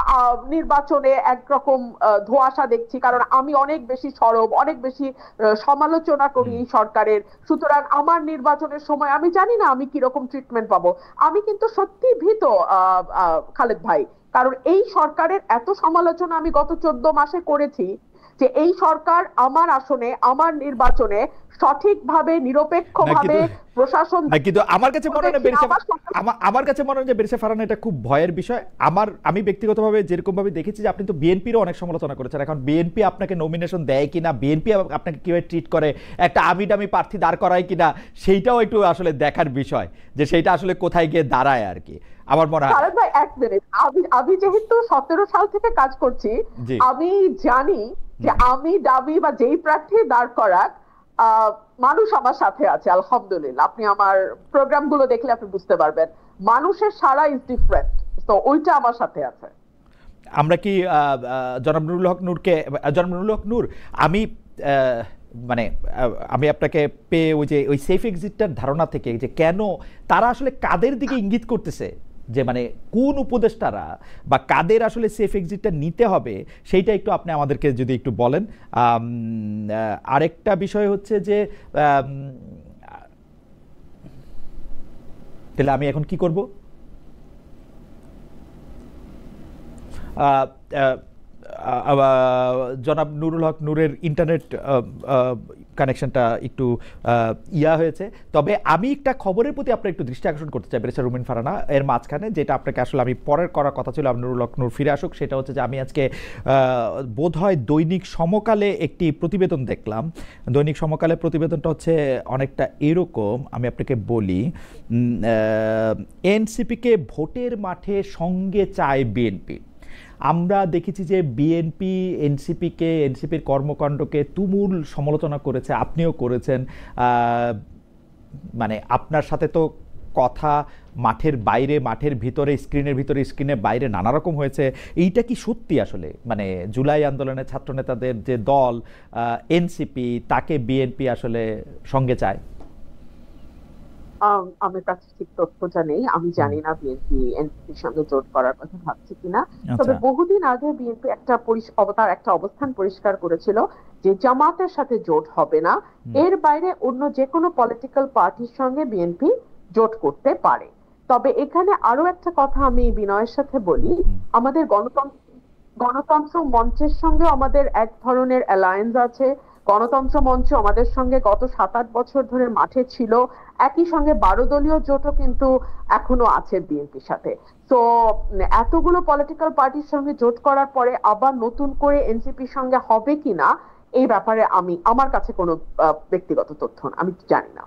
নির্বাচনে একরকম ধোঁয়াশা দেখছি, কারণ আমি অনেক বেশি সরব, অনেক বেশি সমালোচনা করি এই সরকারের, সুতরাং আমার নির্বাচনের সময় আমি জানি না আমি কিরকম ট্রিটমেন্ট পাবো। আমি কিন্তু সত্যি ভীত খালেদ ভাই, কারণ এই সরকারের এত সমালোচনা আমি গত 14 মাসে করেছি যে এই সরকার আমার আসনে, আমার নির্বাচনে সঠিকভাবে নিরপেক্ষভাবে প্রশাসন, কিন্তু আমার কাছে মনে হয় যে বেরিসা ফারহানা এটা খুব ভয়ের বিষয়। আমি ব্যক্তিগতভাবে যেরকম ভাবে দেখেছি যে আপনি তো বিএনপিরও অনেক সমালোচনা করেছেন, এখন বিএনপি আপনাকে নমিনেশন দেয় কিনা, বিএনপি আপনাকে কিভাবে ট্রিট করে, একটা আমিডামি প্রার্থী দাঁড় করায় কিনা, সেইটাও একটু আসলে দেখার বিষয়, যে সেইটা আসলে কোথায় গিয়ে দাঁড়ায় আর কি। আমার মনে হয় এক মিনিট, আমি যেহেতু 17 সাল থেকে কাজ করছি, আমি জানি যে আমি দাবি বা যেই প্রার্থী দাঁড় করাক, মানুষ আমার সাথে আছে আলহামদুলিল্লাহ। আপনি আমার প্রোগ্রামগুলো দেখলে আপনি বুঝতে পারবেন মানুষের সারা ইজ ডিফারেন্ট, তো ওইটা আমার সাথে আছে। আমরা কি জনাব নুরুল হক নূর, আমি মানে আমি আপনাকে পেয়ে ওই সেফ এক্সিটটার ধারণা থেকে, যে কেন তারা আসলে কাদের দিকে ইঙ্গিত করতেছে, যে মানে কোন উপদেষ্টারা বা কাদের আসলে সেফ এক্সিটটা নিতে হবে, সেইটা একটু আপনি আমাদেরকে যদি একটু বলেন। আরেকটা বিষয় হচ্ছে যে তাহলে আমি এখন কি করব? জনাব নুরুল হক নূরের ইন্টারনেট কানেকশনটা একটু হয়েছে, তবে আমি একটা খবরের প্রতি আপনার একটু দৃষ্টি আকর্ষণ করতে চাই বেরিসা রুমিন ফারহানা, এর মাঝখানে যেটা আপনাকে আসলে আমি পরের করার কথা ছিল, নুরুল হক নূর ফিরে আসুক, সেটা হচ্ছে যে আমি আজকে বোধহয় দৈনিক সমকালে একটি প্রতিবেদন দেখলাম। দৈনিক সমকালে প্রতিবেদনটা হচ্ছে অনেকটা এরকম, আমি আপনাকে বলি, এনসিপিকে ভোটের মাঠে সঙ্গে চায় বিএনপি। আমরা দেখেছি যে বিএনপি এনসিপির কর্মকাণ্ডকে তুমুল সমালোচনা করেছে, আপনিও করেছেন, মানে আপনার সাথে তো কথা মাঠের বাইরে, মাঠের ভিতরে, স্ক্রিনের বাইরে নানা রকম হয়েছে। এইটা কি সত্যি আসলে, মানে জুলাই আন্দোলনের ছাত্র নেতাদের যে দল এনসিপি, তাকে বিএনপি আসলে সঙ্গে চায়? আমার কাছে ঠিক তথ্যটা নেই, আমি জানি না বিএনপি এনসিপির সঙ্গে জোট করার কথা ভাবছে কিনা। তবে বহুদিন আগে বিএনপি একটা অবস্থান পরিষ্কার করেছিল যে জামাতের সাথে জোট হবে না, এর বাইরে অন্য যে কোনো পলিটিক্যাল পার্টির সঙ্গে বিএনপি জোট করতে পারে। তবে এখানে আরো একটা কথা আমি বিনয়ের সাথে বলি, আমাদের গণতন্ত্র মঞ্চের সঙ্গে আমাদের এক ধরনের অ্যালায়েন্স আছে। গণতন্ত্র মঞ্চ আমাদের সঙ্গে গত 7-8 বছর ধরে মাঠে ছিল, একই সঙ্গে 12 দলীয় জোটও কিন্তু এখনো আছে বিএনপির সাথে। তো এতগুলো পলিটিক্যাল পার্টির সঙ্গে জোট করার পরে আবার নতুন করে এনসিপির সঙ্গে হবে কিনা, এই ব্যাপারে আমার কাছে কোনো ব্যক্তিগত তথ্য আমি জানি না।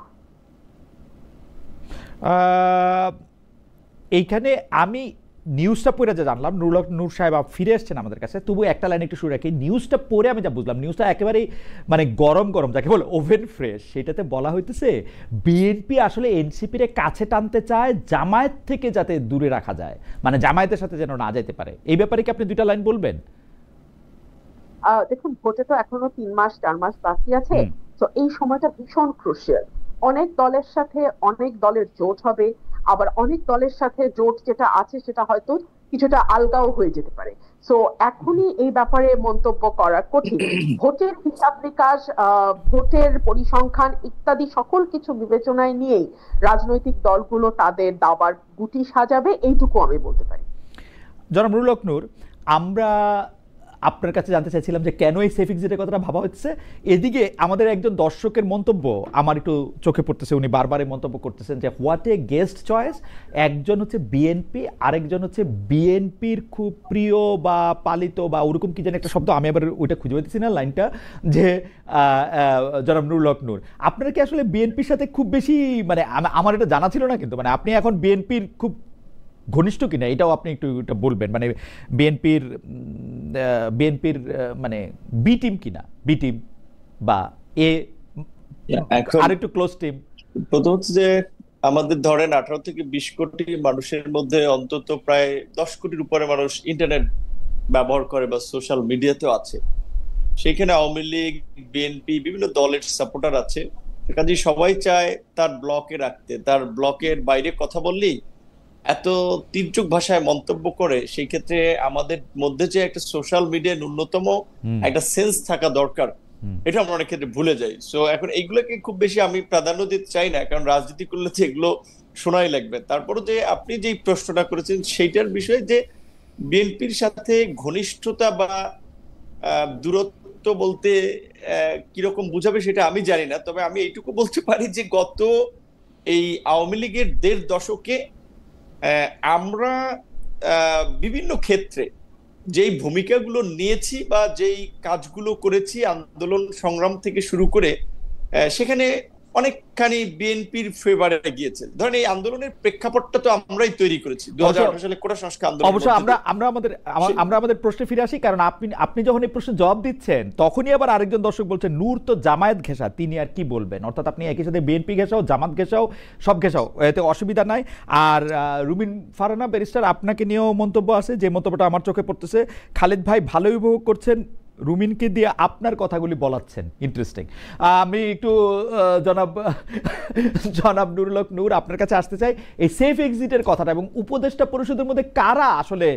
এইখানে আমি নিউজটা পড়ে যা জানলাম, নূর সাহেব ফিরে এসছেন আমাদের কাছে, তবু একটা লাইন একটু শুরু রাখি। নিউজটা পড়ে আমি যা বুঝলাম, নিউজটা একেবারেই মানে গরম গরম, যাকে বলে ওভেন ফ্রেশ। সেটাতে বলা হইতেছে বিএনপি আসলে এনসিপির কাছে টানতে চায় জামায়াত থেকে যাতে দূরে রাখা যায়, মানে জামায়াতের সাথে যেন না যেতে পারে। এই ব্যাপারে কি আপনি দুইটা লাইন বলবেন? দেখুন, ভোটে তো এখনো 3 মাস 4 মাস বাকি আছে। তো এই সময়টা ভীষণ ক্রুশিয়াল। অনেক দলের সাথে অনেক দলের জোট হবে, আবার অনেক দলের সাথে জোট যেটা আছে সেটা হয়তো কিছুটা আলগাও হয়ে যেতে পারে। তো এখনই এই ব্যাপারে মন্তব্য করা কঠিন। ভোটের হিসাব নিকাশ, ভোটের পরিসংখ্যান ইত্যাদি সকল কিছু বিবেচনায় নিয়েই রাজনৈতিক দলগুলো তাদের দাবার গুটি সাজাবে, এইটুকু আমি বলতে পারি। জনাব নুরুল হক নূর, আমরা আপনার কাছে জানতে চাইছিলাম যে কেন এই সেফ এক্সিটের কথাটা ভাবা হচ্ছে। এদিকে আমাদের একজন দর্শকের মন্তব্য আমার একটু চোখে পড়তেছে, উনি বারবারই মন্তব্য করতেছেন যে হোয়াট এ গেস্ট চয়েস। একজন হচ্ছে বিএনপি, আরেকজন হচ্ছে বিএনপির খুব প্রিয় বা পালিত বা ওরকম কি যেন একটা শব্দ, আমি আবার ওইটা খুঁজে পেতেছি না লাইনটা, যে জনাব নুরুল হক নূর, আপনারা কি আসলে বিএনপির সাথে খুব বেশি, মানে আমার এটা জানা ছিল না, কিন্তু মানে আপনি এখন বিএনপির খুব ঘনিষ্ঠ কিনা এটাও আপনি একটু বলবেন, মানে বিএনপির বিএনপির মানে বি টিম কিনা, বি টিম বা এ আর একটু ক্লোজ টিম। প্রথম হচ্ছে যে আমাদের ধরেন 18 থেকে 20 কোটি মানুষের মধ্যে অন্তত প্রায় 10 কোটির উপরে মানুষ ইন্টারনেট ব্যবহার করে বা সোশ্যাল মিডিয়াতেও আছে। সেখানে আওয়ামী লীগ, বিএনপি, বিভিন্ন দলের সাপোর্টার আছে। কাজে সবাই চায় তার ব্লকে রাখতে, তার ব্লকের বাইরে কথা বললেই এত তীর্যক ভাষায় মন্তব্য করে। সেই ক্ষেত্রে আমাদের মধ্যে যে একটা সোশ্যাল মিডিয়া ন্যূনতম একটা সেন্স থাকা দরকার, এটা আমরা অনেক ক্ষেত্রে ভুলে যাই। সো এখন এইগুলোকে খুব বেশি আমি প্রাধান্য দিতে চাই না, কারণ রাজনীতি করলে তো এগুলো শোনাই লাগবে। তারপরে যে আপনি যে প্রশ্নটা করেছেন সেইটার বিষয়ে, যে বিএনপির সাথে ঘনিষ্ঠতা বা দূরত্ব বলতে কিরকম বুঝাবে সেটা আমি জানি না। তবে আমি এইটুকু বলতে পারি যে গত এই আওয়ামী লীগের 1.5 দশকে আমরা বিভিন্ন ক্ষেত্রে যেই ভূমিকাগুলো নিয়েছি বা যেই কাজগুলো করেছি, আন্দোলন সংগ্রাম থেকে শুরু করে, সেখানে অনেকখানি বিএনপির ফেভারে গিয়েছে। ধরেন এই আন্দোলনের প্রেক্ষাপটটা তো আমরাই তৈরি করেছি 2018 সালে কোটা সংস্কার আন্দোলন। অবশ্য আমরা আমাদের প্রশ্নে ফিরে আসি, কারণ আপনি যখন এই প্রশ্নের জবাব দিচ্ছেন তখনই আবার আরেকজন দর্শক বলছেন নূর তো জামায়াত ঘেঁষা, তিনি আর কি বলবেন। অর্থাৎ আপনি একই সাথে বিএনপি ঘেঁষাও, জামাত ঘেঁষাও, সব ঘেঁষাও, এতে অসুবিধা নাই। আর রুমিন ফারহানা ব্যারিস্টার, আপনাকে নিয়েও মন্তব্য আছে, যে মন্তব্যটা আমার চোখে পড়তেছে। খালেদ ভাই ভালোই উপভোগ করছেন, রুমিনকে দিয়ে আপনার কথাগুলি বলাচ্ছেন, ইন্টারেস্টিং। আমি একটু জনাব নুরুল হক নূর আপনার কাছে আসতে চাই, এই সেফ এক্সিটের কথাটা এবং উপদেষ্টা পরিষদের মধ্যে কারা আসলে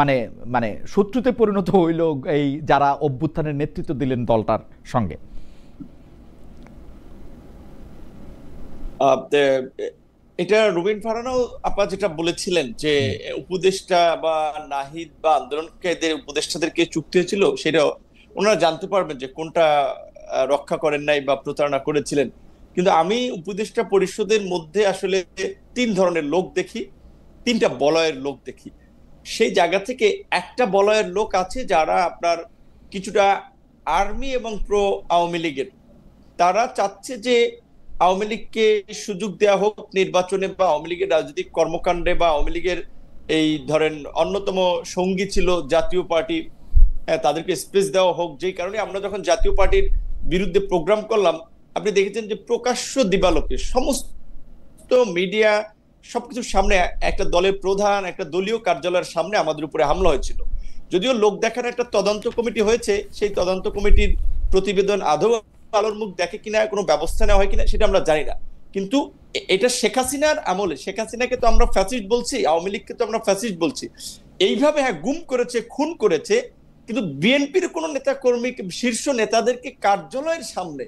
মানে মানে শত্রুতে পরিণত হইল এই যারা অভ্যুত্থানের নেতৃত্ব দিলেন দলটার সঙ্গে? এটা রুবিন ফারহানাও আপা যেটা বলেছিলেন যে উপদেষ্টা বা নাহিদ বা আন্দোলনকারীদের উপদেষ্টাদেরকে চুক্তি হয়েছিল, সেটা ওনারা জানতে পারবেন যে কোনটা রক্ষা করেন নাই বা প্রতারণা করেছিলেন। কিন্তু আমি উপদেষ্টা পরিষদের মধ্যে আসলে 3 ধরনের লোক দেখি, 3টা বলয়ের লোক দেখি। সেই জায়গা থেকে একটা বলয়ের লোক আছে যারা আপনার কিছুটা আর্মি এবং প্রো আওয়ামী লীগের। তারা চাচ্ছে যে আওয়ামী লীগকে সুযোগ দেওয়া হোক নির্বাচনে বা আওয়ামী লীগের রাজনৈতিক কর্মকাণ্ডে, বা আওয়ামী লীগের এই ধরেন অন্যতম সঙ্গী ছিল জাতীয় পার্টি, তাদেরকে স্পেস দেওয়া হোক। যেই কারণে আমরা যখন জাতীয় পার্টির বিরুদ্ধে প্রোগ্রাম করলাম, আপনি দেখেছেন যে প্রকাশ্য দিবালোকে সমস্ত মিডিয়া সবকিছুর সামনে একটা দলের প্রধান, একটা দলীয় কার্যালয়ের সামনে আমাদের উপরে হামলা হয়েছিল। যদিও লোক দেখার একটা তদন্ত কমিটি হয়েছে, সেই তদন্ত কমিটির প্রতিবেদন আদৌ আলোর মুখ দেখে কিনা, কোনো ব্যবস্থা নেওয়া হয় কিনা সেটা আমরা জানি না। কিন্তু এটা শেখ হাসিনার আমলে, শেখ হাসিনাকে তো আমরা ফ্যাসিস্ট বলছি, আওয়ামী লীগকে তো আমরা ফ্যাসিস্ট বলছি। এইভাবে হ্যাঁ গুম করেছে, খুন করেছে, কিন্তু বিএনপির কোন নেতা কর্মী, শীর্ষ নেতাদেরকে কার্যালয়ের সামনে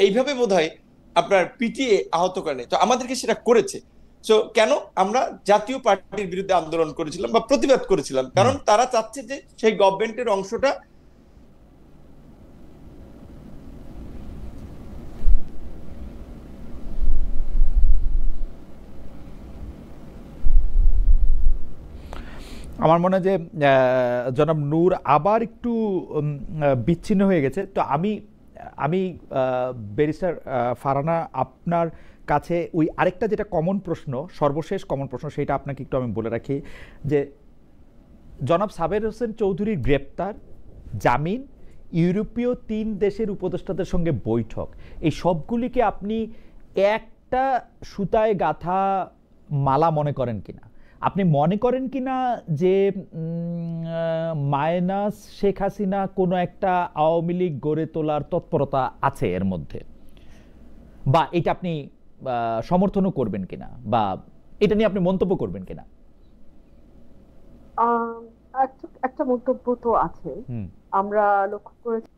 এইভাবে বোধহয় আপনার পিটিয়ে আহত করেনি। তো আমাদেরকে সেটা করেছে। সো কেন আমরা জাতীয় পার্টির বিরুদ্ধে আন্দোলন করেছিলাম বা প্রতিবাদ করেছিলাম? কারণ তারা চাচ্ছে যে সেই গভর্নমেন্টের অংশটা আমার মনে হয় যে জনাব নূর আবার একটু বিচ্ছিন্ন হয়ে গেছে। তো আমি ব্যারিস্টার ফারহানা আপনার কাছে ওই আরেকটা যেটা কমন প্রশ্ন, সর্বশেষ কমন প্রশ্ন, সেটা আপনাকে একটু আমি বলে রাখি যে জনাব সাবের হোসেন চৌধুরীর গ্রেপ্তার, জামিন, ইউরোপীয় 3 দেশের উপদেষ্টাদের সঙ্গে বৈঠক, এই সবগুলিকে আপনি একটা সুতায় গাঁথা মালা মনে করেন কিনা? আপনি মনে করেন কিনা যে মাইনাস শেখ হাসিনা কোনো একটা আওয়ামী লীগ গড়ে তোলার তৎপরতা আছে এর মধ্যে, বা এটা আপনি সমর্থনও করবেন কিনা, বা এটা নিয়ে আপনি মন্তব্য করবেন কিনা? একটা মন্তব্য তো আছে। আমরা লক্ষ্য করেছি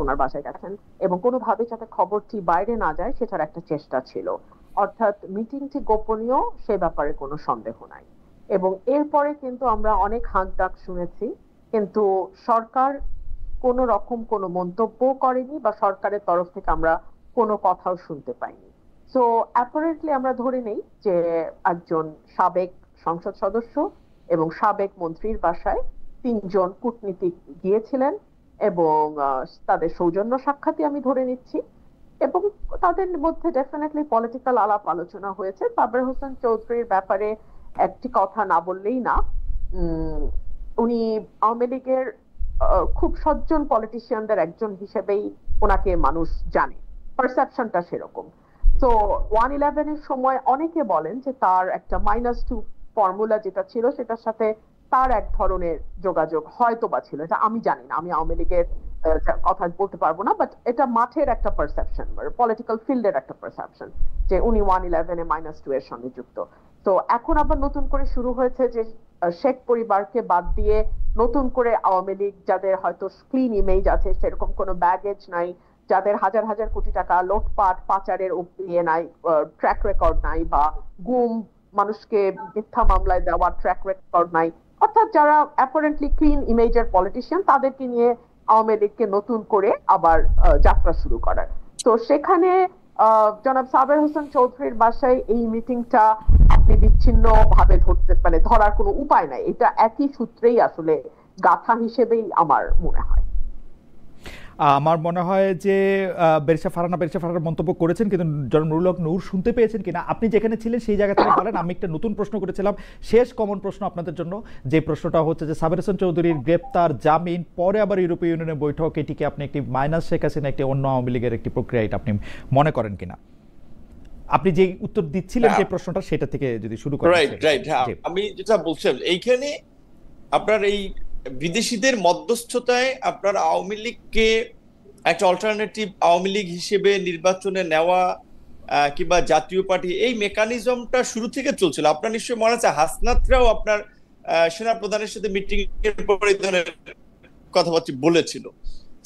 ওনার বাসায় গেছেন এবং কোনোভাবে যাতে খবরটি বাইরে না যায় সেটার একটা চেষ্টা ছিল, অর্থাৎ মিটিংটি গোপনীয় সে ব্যাপারে কোনো সন্দেহ নাই। এবং এরপরে কিন্তু আমরা অনেক হাঁক ডাক শুনেছি, কিন্তু সরকার কোনো রকম কোনো মন্তব্য করেনি বা সরকারের তরফ থেকে আমরা কোনো কথাও শুনতে পাইনি। সো অ্যাপারেন্টলি আমরা ধরে নেই যে একজন সাবেক সংসদ সদস্য এবং সাবেক মন্ত্রীর বাসায় 3 জন কূটনীতিক গিয়েছিলেন এবং তাদের সৌজন্য সাক্ষাৎই আমি ধরে নিচ্ছি, এবং তাদের মধ্যে ডেফিনেটলি পলিটিক্যাল আলাপ আলোচনা হয়েছে। সাবের হোসেন চৌধুরীর ব্যাপারে একটি কথা না বললেই না, উনি আওয়ামী লীগের খুব সজ্জন পলিটিশিয়ানদের একজন হিসেবেই ওনাকে মানুষ জানে, পারসেপশনটা সেরকম। তো 111 এর সময় অনেকে বলেন যে তার একটা -2 ফর্মুলা যেটা ছিল সেটার সাথে তার এক ধরনের যোগাযোগ হয়তো বা ছিল, এটা আমি জানি না, আমি আওয়ামী লীগের কথা বলতে পারবো না, বাট এটা মাঠের একটা পারসেপশন, পলিটিক্যাল ফিল্ডের একটা পারসেপশন যে উনি 111 এ -2 এর সঙ্গে যুক্ত। তো এখন আবার নতুন করে শুরু হয়েছে যে শেখ পরিবারকে বাদ দিয়ে নতুন করে আওয়ামী লীগ যাদের হয়তো ক্লিন ইমেজ আছে, সেরকম কোনো ব্যাগেজ নাই, যাদের হাজার হাজার কোটি টাকা লোটপাট পাচারের ইয়ে নাই, ট্র্যাক রেকর্ড নাই, বা গুম মানুষকে মিথ্যা মামলায় দেওয়ার ট্র্যাক রেকর্ড নাই, অর্থাৎ যারা অ্যাপারেন্টলি ক্লিন ইমেজের পলিটিশিয়ান, তাদেরকে নিয়ে আওয়ামী লীগকে নতুন করে আবার যাত্রা শুরু করার। তো সেখানে জনাব সাবের হোসেন চৌধুরীর বাসায় এই মিটিংটা আপনি বিচ্ছিন্ন ভাবে ধরার কোনো উপায় নাই, এটা একই সূত্রেই আসলে গাথা হিসেবেই আমার মনে হয়। আমার মনে হয় যে বেরিশা ফারহানা মন্তব্য করেছেন, কিন্তু জনাব নুরুল হক নূর শুনতে পেয়েছেন কিনা আপনি যেখানে ছিলেন সেই জায়গা থেকে বলেন। আমি একটা নতুন প্রশ্ন করেছিলাম, শেষ কমন প্রশ্ন আপনাদের জন্য, যে প্রশ্নটা হচ্ছে যে সাবের হোসেন চৌধুরীর গ্রেপ্তার, জামিন, পরে আবার ইউরোপীয় ইউনিয়নের বৈঠক, এটিকে আপনি একটি মাইনাস শেখ হাসিনা একটি অন্য আওয়ামী লীগের একটি প্রক্রিয়া, এটা আপনি মনে করেন কিনা? আপনি যে উত্তর দিচ্ছিলেন যে প্রশ্নটা, সেটা থেকে যদি শুরু করেন। রাইট, আমি যেটা বলছিলাম, এইখানে আপনার এই বিদেশিদের মধ্যস্থতায় আপনার আওয়ামী লীগকে একটা অল্টারনেটিভ আওয়ামী লীগ হিসেবে নির্বাচনে নেওয়া কিংবা জাতীয় পার্টি, এই মেকানিজমটা শুরু থেকে চলছিল। আপনার নিশ্চয়ই মনে আছে হাসনাতরাও আপনার সেনা প্রধানের সাথে মিটিং এর পরে ধরনের কথাবার্তা বলেছিল।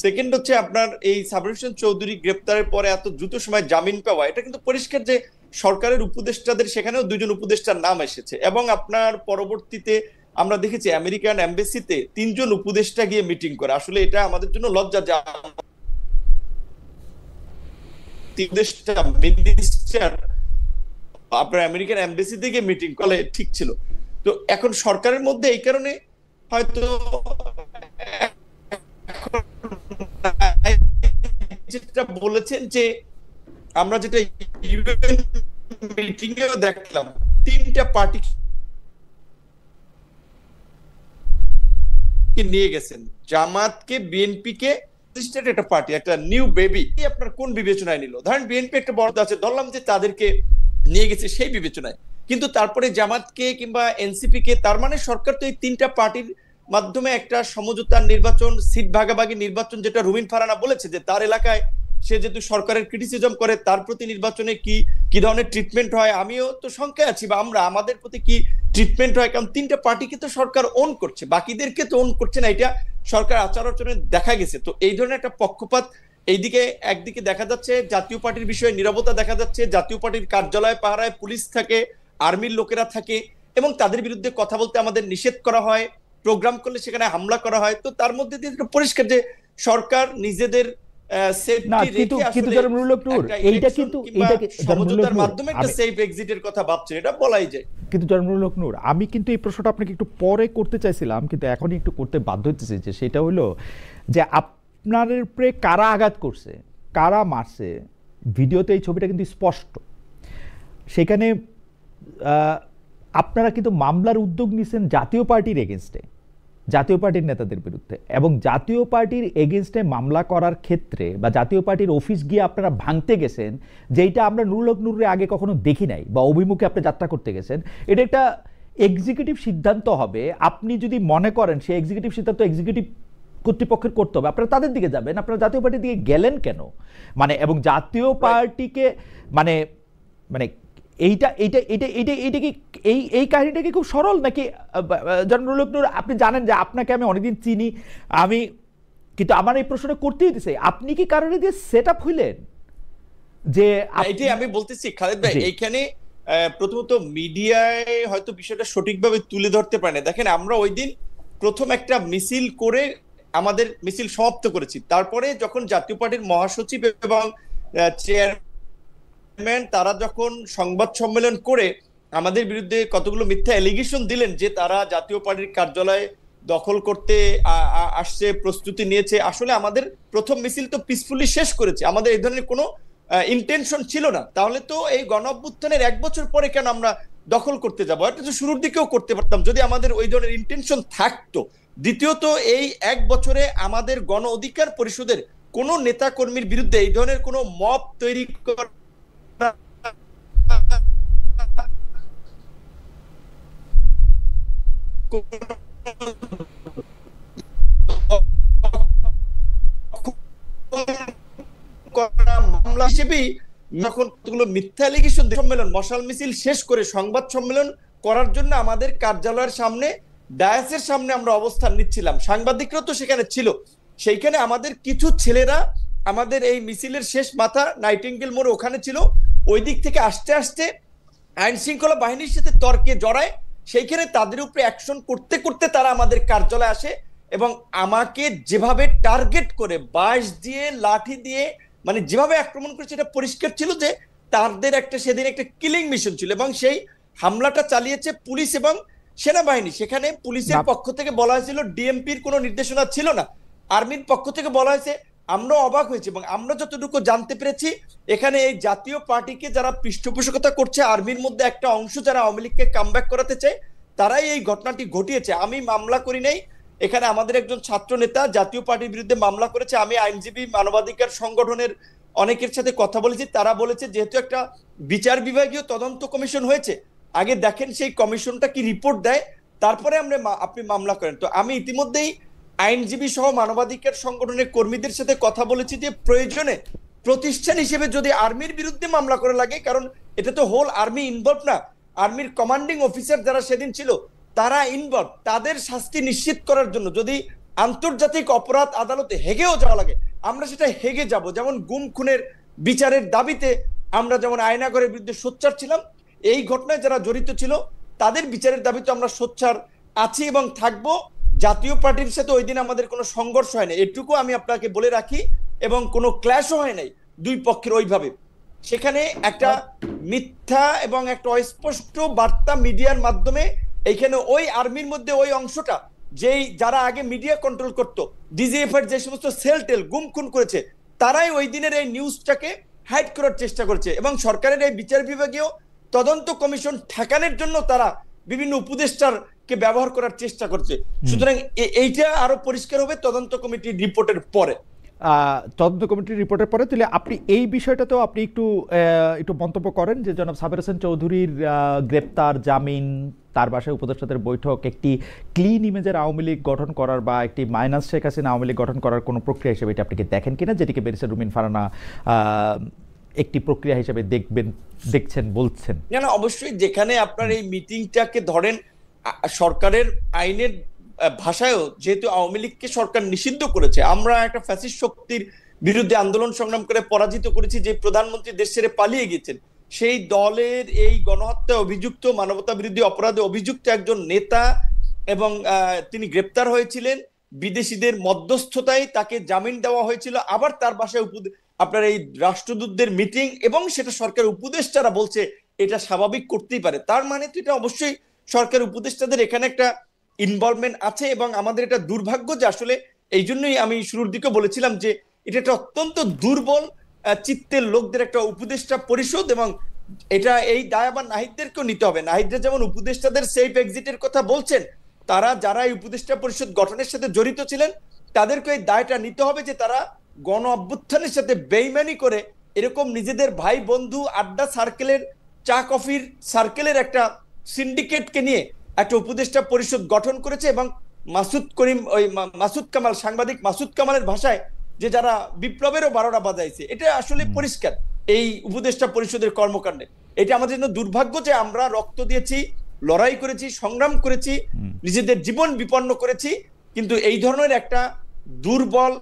সেকেন্ড হচ্ছে আপনার এই সাবের হোসেন চৌধুরী গ্রেপ্তারের পরে এত দ্রুত সময় জামিন পাওয়া, এটা কিন্তু পরিষ্কার যে সরকারের উপদেষ্টাদের সেখানেও 2 জন উপদেষ্টার নাম এসেছে, এবং আপনার পরবর্তীতে আমরা দেখেছি আমেরিকান এমবাসিতে 3 জন উপদেষ্টা গিয়ে মিটিং করে। আসলে এটা আমাদের জন্য লজ্জা যে আপনার আমেরিকান এমবাসিতে গিয়ে মিটিং করলে ঠিক ছিল। তো এখন সরকারের মধ্যে এই কারণে হয়তো যেটা বলেছেন যে আমরা যেটা ইউএন মিটিং এও দেখলাম, 3টা পার্টি নিয়ে গেছেন, জামাতকে, বিএনপিকে, একটা পার্টি, একটা নিউ বেবি, আপনার কোন বিবেচনায় নিল? ধরেন বিএনপি একটা বড় আছে, ধরলাম যে তাদেরকে নিয়ে গেছে সেই বিবেচনায়, কিন্তু তারপরে জামাতকে কিংবা এনসিপি কে, তার মানে সরকার তো এই 3টা পার্টির মাধ্যমে একটা সমঝোতার নির্বাচন, সিট ভাগাভাগি নির্বাচন, যেটা রুমিন ফারহানা বলেছে যে তার এলাকায় সে যেহেতু সরকারের ক্রিটিসিজম করে, তার প্রতি নির্বাচনে কি ধরনের ট্রিটমেন্ট হয়, আমিও তো শঙ্কায় আছি, বা আমাদের প্রতি কি ট্রিটমেন্ট হয়, কারণ 3টা পার্টিকে তো সরকার ওন করছে, বাকিদেরকে তো ওন করছে না, এটা সরকার আচার আচরণে দেখা গেছে। তো এই ধরনের একটা পক্ষপাত এইদিকে একদিকে দেখা যাচ্ছে, জাতীয় পার্টির বিষয়ে নীরবতা দেখা যাচ্ছে, জাতীয় পার্টির কার্যালয় পাহারায় পুলিশ থাকে, আর্মির লোকেরা থাকে, এবং তাদের বিরুদ্ধে কথা বলতে আমাদের নিষেধ করা হয়, প্রোগ্রাম করলে সেখানে হামলা করা হয়। তো তার মধ্যে দিয়ে পরিষ্কার যে সরকার নিজেদের আমি কিন্তু এই প্রশ্নটা আপনাকে একটু পরে করতে চাইছিলাম, কিন্তু এখনই একটু করতে বাধ্য হতেছি, যে সেটা হলো যে আপনার উপরে কারা আঘাত করছে, কারা মারছে, ভিডিওতে এই ছবিটা কিন্তু স্পষ্ট। সেখানে আপনারা কিন্তু মামলার উদ্যোগ নিয়েছেন জাতীয় পার্টির এগেনস্টে, জাতীয় পার্টির নেতাদের বিরুদ্ধে, এবং জাতীয় পার্টির এগেনস্টে মামলা করার ক্ষেত্রে বা জাতীয় পার্টির অফিস গিয়ে আপনারা ভাঙতে গেছেন, যেটা আমরা নুরুল হক নুরের আগে কখনো দেখি নাই, বা অভিমুখে আপনি যাত্রা করতে গেছেন। এটা একটা এক্সিকিউটিভ সিদ্ধান্ত হবে। আপনি যদি মনে করেন সেই এক্সিকিউটিভ সিদ্ধান্ত এক্সিকিউটিভ কর্তৃপক্ষের করতে হবে, আপনারা তাদের দিকে যাবেন। আপনারা জাতীয় পার্টির দিকে গেলেন কেন? মানে এবং জাতীয় পার্টিকে মানে মানে এইটা এইটা এইটা এইটা এইটা কি এই কাহিনীটা কি খুব সরল নাকি? নুরুল হক নূর, আপনি জানেন যে আপনাকে আমি অনেকদিন চিনি, আমি কিন্তু আমার এই প্রশ্নটা করতেই দিছে, আপনি কি কারণে দিয়ে সেট আপ হইলেন যে? এটাই আমি বলতেছি খালেদ ভাই, এইখানে প্রথমত মিডিয়ায় হয়তো বিষয়টা সঠিকভাবে তুলে ধরতে পারে না। দেখেন, আমরা ওই দিন প্রথম একটা মিছিল করে আমাদের মিছিল সমাপ্ত করেছি। তারপরে যখন জাতীয় পার্টির মহাসচিব এবং চেয়ারম্যান তারা যখন সংবাদ সম্মেলন করে আমাদের বিরুদ্ধে কতগুলো মিথ্যা এলিগেশন দিলেন যে তারা জাতীয় পার্টির কার্যালয় দখল করতে আসছে, প্রস্তুতি নিয়েছে। আসলে আমাদের প্রথম মিছিল তো পিসফুলি শেষ করেছে, আমাদের এই ধরনের কোনো ইন্টেনশন ছিল না। তাহলে তো এই গণ অভ্যুত্থানের 1 বছর পরে কেন আমরা দখল করতে যাবো? এটা তো শুরুর দিকেও করতে পারতাম যদি আমাদের ওই ধরনের ইন্টেনশন থাকতো। দ্বিতীয়ত, এই 1 বছরে আমাদের গণ অধিকার পরিষদের কোন নেতা কর্মীর বিরুদ্ধে এই ধরনের কোনো মব তৈরি করা মামলা হিসেবেই যখন মিথ্যা এলিগেশন সম্মেলন মশাল মিছিল শেষ করে সংবাদ সম্মেলন করার জন্য আমাদের কার্যালয়ের সামনে ডায়াসের সামনে আমরা অবস্থান নিচ্ছিলাম, সাংবাদিকরা তো সেখানে ছিল। সেইখানে আমাদের কিছু ছেলেরা আমাদের এই মিছিলের শেষ মাথা নাইটিঙ্গেল মোড় ওখানে ছিল, ওই দিক থেকে আসতে আসতে আইন শৃঙ্খলা বাহিনীর সাথে তর্কে জড়ায়। সেইখানে তাদের উপরে অ্যাকশন করতে করতে তারা আমাদের কার্যালয়ে আসে এবং আমাকে যেভাবে টার্গেট করে বাঁশ দিয়ে লাঠি দিয়ে মানে যেভাবে আক্রমণ করেছে, এটা পরিষ্কার ছিল যে তাদের একটা সেদিন একটা কিলিং মিশন ছিল এবং সেই হামলাটা চালিয়েছে পুলিশ এবং সেনাবাহিনী। সেখানে পুলিশের পক্ষ থেকে বলা হয়েছিল ডিএমপির কোনো নির্দেশনা ছিল না, আর্মির পক্ষ থেকে বলা হয়েছে। আমরা অবাক হয়েছি এবং আমরা যতটুকু জানতে পেরেছি এখানে এই জাতীয় পার্টিকে যারা পৃষ্ঠপোষকতা করছে, আর্মির মধ্যে একটা অংশ যারা আওয়ামী লীগকে কামব্যাক করাতে চায়, তারাই এই ঘটনাটি ঘটিয়েছে। আমি মামলা করি নাই, এখানে আমাদের একজন ছাত্র নেতা জাতীয় পার্টির বিরুদ্ধে মামলা করেছে। আমি আইনজীবী, মানবাধিকার সংগঠনের অনেকের সাথে কথা বলেছি, তারা বলেছে যেহেতু একটা বিচার বিভাগীয় তদন্ত কমিশন হয়েছে, আগে দেখেন সেই কমিশনটা কি রিপোর্ট দেয়, তারপরে আপনি মামলা করেন। তো আমি ইতিমধ্যেই আইনজীবী সহ মানবাধিকার সংগঠনের কর্মীদের সাথে কথা বলেছি যে প্রয়োজনে প্রতিষ্ঠান হিসেবে যদি আর্মির বিরুদ্ধে মামলা করা লাগে, কারণ এটা তো হোল আর্মি ইনভলভ না, আর্মির কমান্ডিং অফিসার যারা সেদিন ছিল তারা ইনভলভ, তাদের শাস্তি নিশ্চিত করার জন্য যদি আন্তর্জাতিক অপরাধ আদালতে হেগেও যাওয়া লাগে আমরা সেটা হেগে যাব। যেমন গুম খুনের বিচারের দাবিতে আমরা যেমন আয়নাগরের বিরুদ্ধে সোচ্চার ছিলাম, এই ঘটনায় যারা জড়িত ছিল তাদের বিচারের দাবিতে আমরা সোচ্চার আছি এবং থাকবো। জাতীয় পার্টির সাথে ওই দিন আমাদের কোনো সংঘর্ষ হয় না, এটুকু আমি আপনাকে বলে রাখি, এবং কোনো ক্ল্যাশও হয় নাই দুই পক্ষের ওইভাবে। সেখানে একটা মিথ্যা এবং একটা অস্পষ্ট বার্তা মিডিয়ার মাধ্যমে এইখানে ওই আর্মির মধ্যে ওই অংশটা যেই যারা আগে মিডিয়া কন্ট্রোল করতো, ডিজিএফ এর যে সমস্ত সেল টেল গুম খুন করেছে, তারাই ওই দিনের এই নিউজটাকে হাইড করার চেষ্টা করছে এবং সরকারের এই বিচার বিভাগীয় তদন্ত কমিশন ঠেকানোর জন্য তারা বিভিন্ন উপদেষ্টারকে ব্যবহার করার চেষ্টা করছে। সুতরাং এইটা আরো পরিষ্কার হবে তদন্ত কমিটির রিপোর্টের পরে। তদন্ত কমিটির রিপোর্টের পরে তাহলে আপনি এই বিষয়টাতেও আপনি একটু মন্তব্য করেন যে জনাব সাবের হোসেন চৌধুরীর গ্রেপ্তার, জামিন, তার বাসায় উপদেষ্টাদের বৈঠক একটি ক্লিন ইমেজের আওয়ামী লীগ গঠন করার বা একটি মাইনাস শেখ হাসিনা আওয়ামী লীগ গঠন করার কোনো প্রক্রিয়া হিসেবে এটা আপনি কি দেখেন কিনা, যেটিকে ব্যারিস্টার রুমিন ফারহানা একটি প্রক্রিয়া হিসেবে দেখছেন বলছেন? না, অবশ্যই। যেখানে আপনার এই মিটিংটাকে ধরেন সরকারের আইনের ভাষায়ও যেহেতু আওয়ামী লীগকে সরকার নিষিদ্ধ করেছে, আমরা একটা ফ্যাসিস্ট শক্তির বিরুদ্ধে আন্দোলন সংগ্রাম করে পরাজিত করেছি, যে প্রধানমন্ত্রী দেশ ছেড়ে পালিয়ে গেছেন, সেই দলের এই গণহত্যা অভিযুক্ত, মানবতা বিরোধী অপরাধে অভিযুক্ত একজন নেতা এবং তিনি গ্রেপ্তার হয়েছিলেন বিদেশিদের মধ্যস্থতায়, তাকে জামিন দেওয়া হয়েছিল। আবার তার বাসায় আপনার এই রাষ্ট্রদূতদের মিটিং এবং সেটা সরকার উপদেষ্টারা বলছে এটা স্বাভাবিক করতেই পারে। তার মানে তো এটা অবশ্যই সরকার উপদেষ্টাদের এখানে একটা ইনভলভমেন্ট আছে এবং আমাদের এটা দুর্ভাগ্য যে আসলে এই জন্যই আমি শুরুর দিকে বলেছিলাম যে এটা একটা অত্যন্ত দুর্বল চিত্তের লোকদের একটা উপদেষ্টা পরিষদ, এবং এটা এই দায় আবার নাহিদদেরকেও নিতে হবে। নাহিদরা যেমন উপদেষ্টাদের সেফ এক্সিটের কথা বলছেন, তারা যারা এই উপদেষ্টা পরিষদ গঠনের সাথে জড়িত ছিলেন তাদেরকে এই দায়টা নিতে হবে যে তারা গণ অভ্যুত্থানের সাথে বেইমানি করে এরকম নিজেদের ভাই বন্ধু আড্ডা সার্কেলের, চা কফির সার্কেলের একটা সিন্ডিকেটকে নিয়ে একটা উপদেষ্টা পরিষদ গঠন করেছে। এবং মাসুদ করিম, ওই মাসুদ কামাল, সাংবাদিক মাসুদ কামালের ভাষায় যে যারা বিপ্লবেরও 12টা বাজাইছে, এটা আসলে পরিষ্কার এই উপদেষ্টা পরিষদের কর্মকাণ্ডে। এটা আমাদের জন্য দুর্ভাগ্য যে আমরা রক্ত দিয়েছি, লড়াই করেছি, সংগ্রাম করেছি, নিজেদের জীবন বিপন্ন করেছি, কিন্তু এই ধরনের একটা দুর্বল,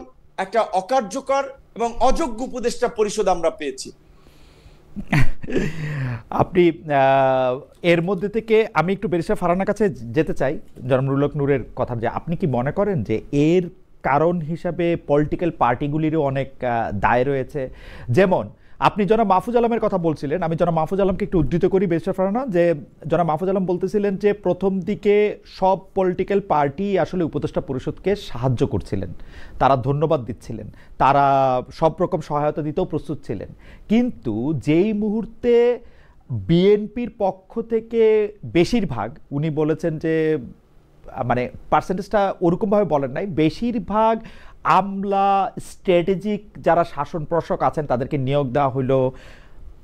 একটা অকার্যকর এবং অযোগ্য উপদেষ্টা পরিষদ আমরা পেয়েছি। আপনি এর মধ্যে থেকে আমি একটু ব্যারিস্টার ফারহানার কাছে যেতে চাই, জনাব নুরুল হক নূরের কথা, যে আপনি কি মনে করেন যে এর কারণ হিসাবে পলিটিক্যাল পার্টিগুলিরও অনেক দায় রয়েছে? যেমন আপনি জনাব মাহফুজ আলমের কথা বলছিলেন, আমি জনাব মাহফুজ আলমকে একটু উদ্ধৃত করি ব্যারিস্টার ফারহানা, যে জনাব মাহফুজ আলম বলতেছিলেন যে প্রথম দিকে সব পলিটিক্যাল পার্টি আসলে উপদেষ্টা পরিষদকে সাহায্য করছিলেন, তারা ধন্যবাদ দিচ্ছিলেন, তারা সব রকম সহায়তা দিতেও প্রস্তুত ছিলেন, কিন্তু যেই মুহূর্তে বিএনপির পক্ষ থেকে বেশিরভাগ, উনি বলেছেন যে মানে পার্সেন্টেজটা ওরকমভাবে বলেন নাই, বেশিরভাগ আমলা, স্ট্র্যাটেজিক যারা শাসন প্রশাসক আছেন তাদেরকে নিয়োগ দেওয়া হলো,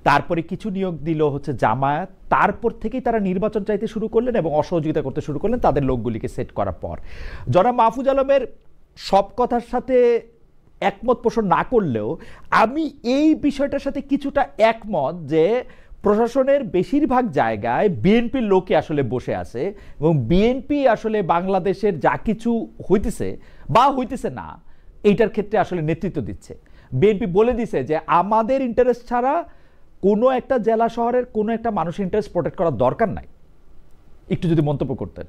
তারপরে কিছু নিয়োগ দিল হচ্ছে জামায়াত, তারপর থেকেই তারা নির্বাচন চাইতে শুরু করলেন এবং অসহযোগিতা করতে শুরু করলেন তাদের লোকগুলিকে সেট করার পর। জনাব মাহফুজ আলমের সব কথার সাথে একমত পোষণ না করলেও আমি এই বিষয়টার সাথে কিছুটা একমত যে প্রশাসনের বেশিরভাগ জায়গায় বিএনপির লোকে আসলে বসে আছে এবং বিএনপি আসলে বাংলাদেশের যা কিছু হইতেছে বা হইতেছে না এইটার ক্ষেত্রে আসলে নেতৃত্ব দিচ্ছে। বিএনপি বলে দিছে যে আমাদের ইন্টারেস্ট ছাড়া কোনো একটা জেলা শহরের কোনো একটা মানুষের ইন্টারেস্ট প্রোটেক্ট করার দরকার নাই। একটু যদি মন্তব্য করতেন।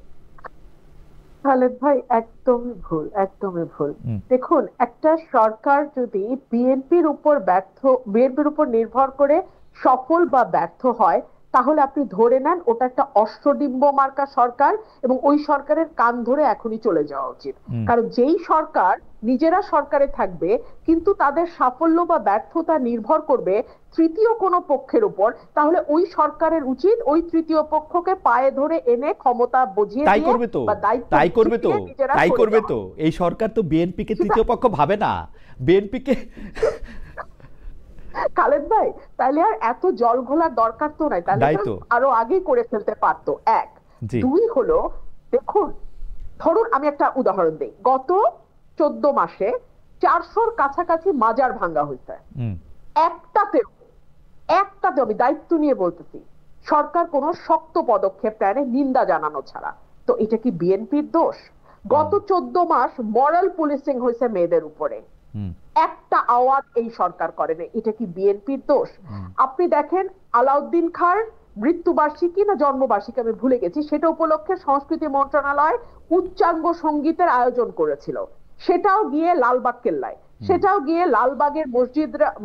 খালেদ ভাই, একদমই ভুল, একদমই ভুল। দেখুন, একটা সরকার যদি বিএনপির উপর নির্ভর করে সফল বা ব্যর্থ হয়, তাহলে আপনি ধরে নেন ওটা একটা অশ্বডিম্ব মার্কা সরকার, এবং ওই সরকারের কান ধরে এখনই চলে যাওয়া উচিত। কারণ যেই সরকার নিজেরা সরকারে থাকবে কিন্তু তাদের সাফল্য বা ব্যর্থতা নির্ভর করবে তৃতীয় কোনো পক্ষের উপর, তাহলে ওই সরকারের উচিত ওই তৃতীয় পক্ষকে পায়ে ধরে এনে ক্ষমতা বুঝিয়ে দিয়ে বা দায়িত্ব তাই করবে তো। এই সরকার তো বিএনপিকে তৃতীয় পক্ষ ভাবে না, বিএনপিকে। খালেদ ভাই, তাহলে আর এত জল ঘোলার দরকার তো নাই, তাহলে আরো আগেই করে ফেলতে পারতো। এক, দুই হলো, দেখুন ধরুন আমি একটা উদাহরণ দিই, গত 14 মাসে 400-র কাছাকাছি মাজার ভাঙ্গা হয়েছে, একটাতেও আমি দায়িত্ব নিয়ে বলতেছি সরকার কোনো শক্ত পদক্ষেপ নেয়, নিন্দা জানানো ছাড়া। তো এটা কি বিএনপির দোষ? গত 14 মাস মরাল পুলিশিং হয়েছে মেয়েদের উপরে, একটা আওয়াজ এই সরকার করেনি, এটা কি বিএনপির দোষ? আপনি দেখেন আলাউদ্দিন খাঁর মৃত্যুবার্ষিকী না জন্মবার্ষিকী আমি ভুলে গেছি, সেটা উপলক্ষে সংস্কৃতি মন্ত্রণালয় উচ্চাঙ্গ সঙ্গীতের আয়োজন করেছিল, সেটাও গিয়ে লালবাগ কেল্লায়, সেটাও গিয়ে লালবাগের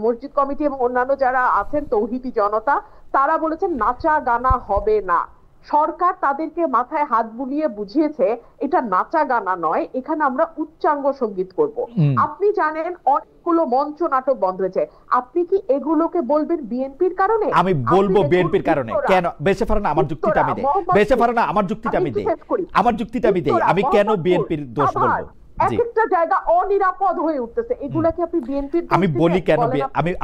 মসজিদ কমিটি এবং অন্যান্য যারা আছেন তৌহিদি জনতা, তারা বলেছেন নাচা গানা হবে না। সরকার তাদেরকে মাথায় হাত বুলিয়ে বুঝিয়েছে এটা নাচা গানা নয়, এখানে আমরা উচ্চাঙ্গ সঙ্গীত করব। আপনি জানেন অনেকগুলো মঞ্চ নাটক বন্ধ হয়েছে, আপনি কি এগুলোকে বলবেন বিএনপির কারণে? আমি বলবো বিএনপির কারণে কেন? বেঁচে ফারানা আমার যুক্তিটা আমি দেই, বেঁচে ফারানা আমার যুক্তিটা আমি দেই, আমি কেন বিএনপির দোষ বলবো? একটা জায়গা অনিরাপদ হয়ে উঠতেছে, এগুলা কি আপনি বিএনপির দোষ? আমি বলি কেন,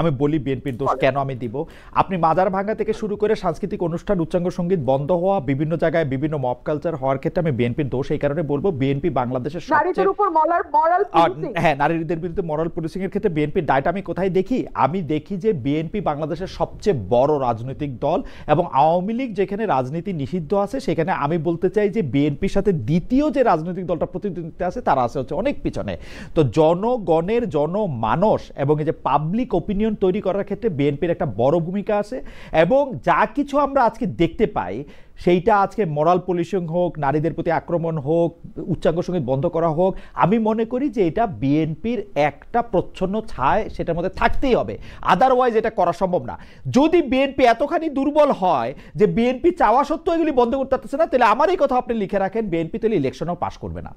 আমি বলি বিএনপির দোষ কেন আমি দিব। আপনি মাজার ভাঙা থেকে শুরু করে সাংস্কৃতিক অনুষ্ঠান, উচ্চাঙ্গ সঙ্গীত বন্ধ হওয়া, বিভিন্ন জায়গায় বিভিন্ন মব কালচার হওয়ার ক্ষেত্রে আমি বিএনপির দোষ এই কারণে বলবো, বিএনপি বাংলাদেশের নারীদের উপর মরাল পুলিশিং, হ্যাঁ নারীদের বিরুদ্ধে মরাল পুলিশিং এর ক্ষেত্রে বিএনপির দায়টা আমি কোথায় দেখি? আমি দেখি যে বিএনপি বাংলাদেশের সবচেয়ে বড় রাজনৈতিক দল এবং আওয়ামী লীগ যেখানে রাজনীতি নিষিদ্ধ আছে সেখানে আমি বলতে চাই যে বিএনপির সাথে দ্বিতীয় যে রাজনৈতিক দলটা প্রতিদ্বন্দ্বিতা আছে তারা আছে হচ্ছে অনেক পিছনে। তো জনগণের জনমানস এবং এই যে পাবলিক ওপিনিয়ন তৈরি করার ক্ষেত্রে বিএনপির একটা বড় ভূমিকা আছে, এবং যা কিছু আমরা আজকে দেখতে পাই সেইটা আজকে মোরাল পুলিশিং হোক, নারীদের প্রতি আক্রমণ হোক, উচ্চাঙ্গ সঙ্গীত বন্ধ করা হোক, আমি মনে করি যে এটা বিএনপির একটা প্রচ্ছন্ন ছায় সেটার মধ্যে থাকতেই হবে, আদারওয়াইজ এটা করা সম্ভব না। যদি বিএনপি এতখানি দুর্বল হয় যে বিএনপি চাওয়া সত্ত্বেও এগুলি বন্ধ করতে পারতেছে না, তাহলে আমার এই কথা আপনি লিখে রাখেন, বিএনপি তাহলে ইলেকশনেও পাস করবে না।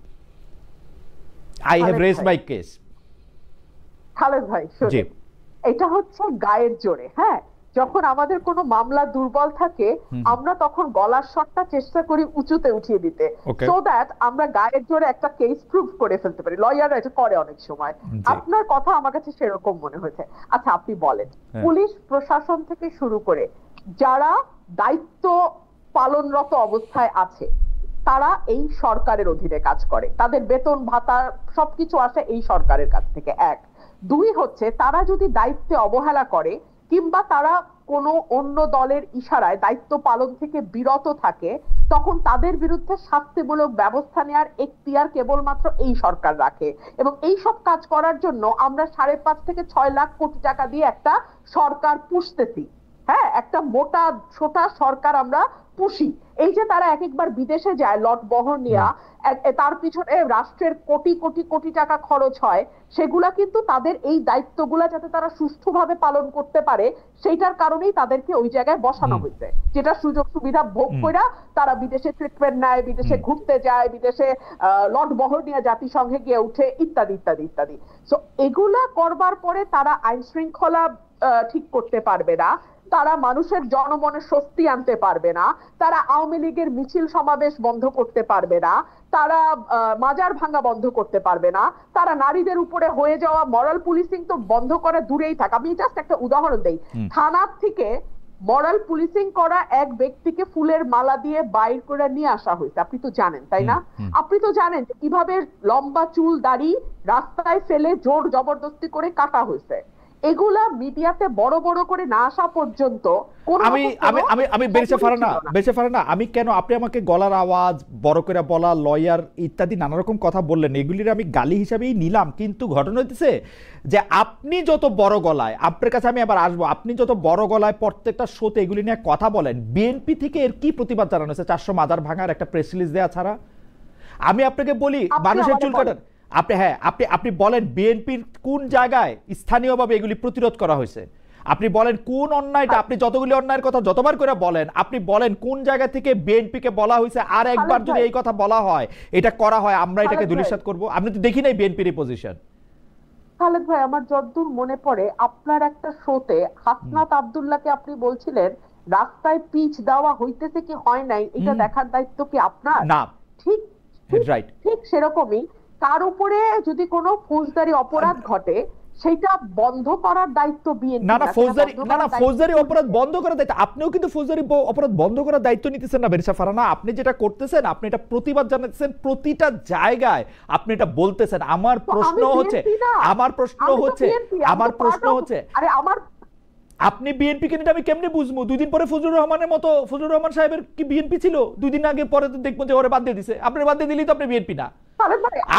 আই হ্যাভ খালেদ রেজ ভাই, মাই কেস। খালেদ ভাই জি শোনেন, এটা হচ্ছে গায়ের জোরে। হ্যাঁ, যখন আমাদের কোনো মামলা দুর্বল থাকে আমরা তখন গলার স্বরটা চেষ্টা করি উঁচুতে উঠিয়ে দিতে, ওকে সো দ্যাট আমরা গায়ের জোরে একটা কেস প্রুভ করে ফেলতে পারি। লয়াররা এটা করে অনেক সময়। জি আপনার কথা আমার কাছে সেরকম মনে হয়েছে। আচ্ছা আপনি বলেন, হ্যাঁ। পুলিশ প্রশাসন থেকে শুরু করে যারা দায়িত্ব পালনরত অবস্থায় আছে তারা এই সরকারের অধীনে কাজ করে, তাদের বেতন ভাতা সবকিছু আসে এই সরকারের কাছ থেকে। এক, দুই হচ্ছে তারা যদি দায়িত্বে অবহেলা করে কিংবা তারা কোনো অন্য দলের ইশারায় দায়িত্ব পালন থেকে বিরত থাকে তখন তাদের বিরুদ্ধে শাস্তিমূলক ব্যবস্থা নেওয়ার এখতিয়ার কেবলমাত্র এই সরকার রাখে। এবং এই সব কাজ করার জন্য আমরা 5.5 থেকে 6 লাখ কোটি টাকা দিয়ে একটা সরকার পুষতেছি। হ্যাঁ, একটা মোটা ছোটা সরকার আমরা পুষি। এই যে তারা এক একবার বিদেশে যায় লট বহর নিয়ে, তার পিছনে রাষ্ট্রের কোটি কোটি কোটি টাকা খরচ হয়, সেগুলা কিন্তু তাদের এই দায়িত্বগুলা যাতে তারা সুষ্ঠুভাবে পালন করতে পারে সেইটার কারণেই তাদেরকে ওই জায়গায় বসানো হয়েছে। যেটা সুযোগ সুবিধা ভোগ করে তারা বিদেশে ট্রিটমেন্ট নেয়, বিদেশে ঘুরতে যায়, বিদেশে লট বহর নিয়ে জাতিসংঘে গিয়ে উঠে, ইত্যাদি ইত্যাদি ইত্যাদি। সো এগুলা করবার পরে তারা আইন শৃঙ্খলা ঠিক করতে পারবে না, তারা মানুষের জনমনে স্বস্তি আনতে পারবে না, তারা আওয়ামী লীগের মিছিল সমাবেশ বন্ধ করতে পারবে না, তারা মাজার ভাঙা বন্ধ করতে পারবে না, তারা নারীদের উপরে হয়ে যাওয়া মরাল পুলিশিং তো বন্ধ করে দূরেই থাক। আমি জাস্ট একটা উদাহরণ দেই, থানার থেকে মরাল পুলিশিং করা এক ব্যক্তিকে ফুলের মালা দিয়ে বাইর করে নিয়ে আসা হয়েছে, আপনি তো জানেন তাই না? আপনি তো জানেন যে কিভাবে লম্বা চুল দাড়ি রাস্তায় ফেলে জোর জবরদস্তি করে কাটা হয়েছে। এগুলা মিডিয়াতে বড় বড় করে না আসা পর্যন্ত আমি বেঁচে ফারানা আমি কেন, আপনি আমাকে গলার আওয়াজ বড় করে বলা, লয়ার ইত্যাদি নানা রকম কথা বললেন, এগুলির আমি গালি হিসাবেই নিলাম। কিন্তু ঘটনা হচ্ছে যে আপনি যত বড় গলায়, আপনার কাছে আমি আবার আসবো, আপনি যত বড় গলায় প্রত্যেকটা শোতে এগুলি নিয়ে কথা বলেন, বিএনপি থেকে এর কি প্রতিবাদ জানানো হয়েছে 400 মাজার ভাঙার একটা প্রেস রিলিজ দেওয়া ছাড়া? আমি আপনাকে বলি মানুষের চুল কাটার, আপনি বলেন বিএনপির কোন জায়গায় স্থানীয়ভাবে এগুলি প্রতিরোধ করা হয়েছে? আপনি বলেন কোন অন্যায়টা, আপনি যতগুলি অন্যায়ের কথা যতবার করে বলেন, আপনি বলেন কোন জায়গা থেকে বিএনপিকে বলা হয়েছে আর একবার যদি এই কথা বলা হয়, এটা করা হয়, আমরা এটাকে ধূলিসাৎ করব? আপনি তো দেখি নাই বিএনপির এই পজিশন। খালেদ ভাই, আমার যতদূর মনে পড়ে আপনার একটা শোতে হাসনাত আব্দুল্লাহকে আপনি বলছিলেন রাস্তায় পিচ দেওয়া হইতেছে কি হয় নাই এটা দেখার দায়িত্ব কি আপনার? না, ঠিক রাইট, ঠিক সেরকমই তার উপরে যদি কোনো ফৌজদারি অপরাধ ঘটে সেটা বন্ধ করার দায়িত্ব বিএনপি। ফৌজদারি অপরাধ বন্ধ করার দায়িত্ব, আপনিও কিন্তু ফৌজদারি অপরাধ বন্ধ করার দায়িত্ব নিতেছেন না বেরিসা ফারানা। আপনি যেটা করতেছেন, আপনি এটা প্রতিবাদ জানাচ্ছেন প্রতিটা জায়গায়, আপনি এটা বলতেছেন। আমার প্রশ্ন হচ্ছে আরে আমার আপনি বিএনপি কেন আমি কেমনে বুঝবো? 2 দিন পরে ফজলুর রহমানের মতো, ফজলুর রহমান সাহেবের কি বিএনপি ছিল? 2 দিন আগে পরে তো দেখবো যে ওরে বাদ দিয়ে দিছে। আপনি বাদ দিয়ে দিলেই তো আপনি বিএনপি না।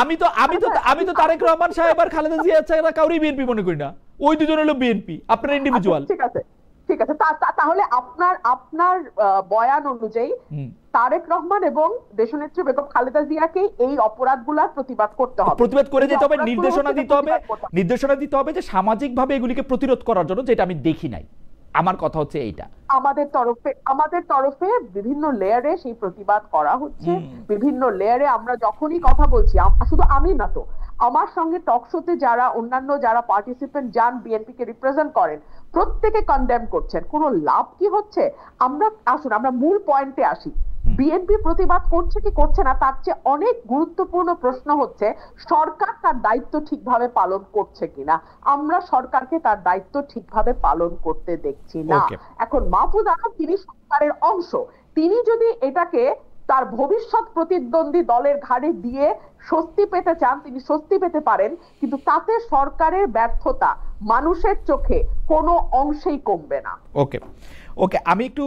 আমি তো তারেক রহমান সাহেব আর খালেদা জিয়া ছাড়া কাউরই বিএনপি মনে করি না। ওই দুজন হলো বিএনপি, আপনার ইন্ডিভিজুয়াল। ঠিক আছে তাহলে আপনার বয়ান অনুযায়ী তারেক রহমান এবং দেশনেত্রী বেগম খালেদা জিয়াকে এই অপরাধগুলোর প্রতিবাদ করতে হবে, প্রতিবাদ করে যেতে হবে, নির্দেশনা দিতে হবে যে সামাজিকভাবে এগুলিকে প্রতিরোধ করার জন্য, যেটা আমি দেখি নাই। আমার কথা হচ্ছে এইটা, আমাদের তরফে বিভিন্ন লেয়ারে সেই প্রতিবাদ করা হচ্ছে। বিভিন্ন লেয়ারে আমরা যখনই কথা বলছি, শুধু আমি না তো, আমার সঙ্গে টক শোতে অন্যান্য যারা পার্টিসিপেন্ট যান বিএনপি কে রিপ্রেজেন্ট করেন, প্রত্যেকে কনডেম করছেন। কোনো লাভ কি হচ্ছে? আমরা মূল পয়েন্টে আসি। বিএনপি প্রতিবাদ করছে কি করছে না তার চেয়ে অনেক গুরুত্বপূর্ণ প্রশ্ন হচ্ছে সরকার তার দায়িত্ব ঠিকভাবে পালন করছে কিনা। আমরা সরকারকে তার দায়িত্ব ঠিকভাবে পালন করতে দেখছি না। এখন মাহফুজ আলম তিনি সরকারের অংশ, তিনি যদি এটাকে তার ভবিষ্যৎ প্রতিদ্বন্দ্বী দলের ঘাড়ে দিয়ে স্বস্তি পেতে চান, তিনি স্বস্তি পেতে পারেন, কিন্তু তাতে সরকারের ব্যর্থতা মানুষের চোখে কোনো অংশেই কমবে না। ওকে আমি একটু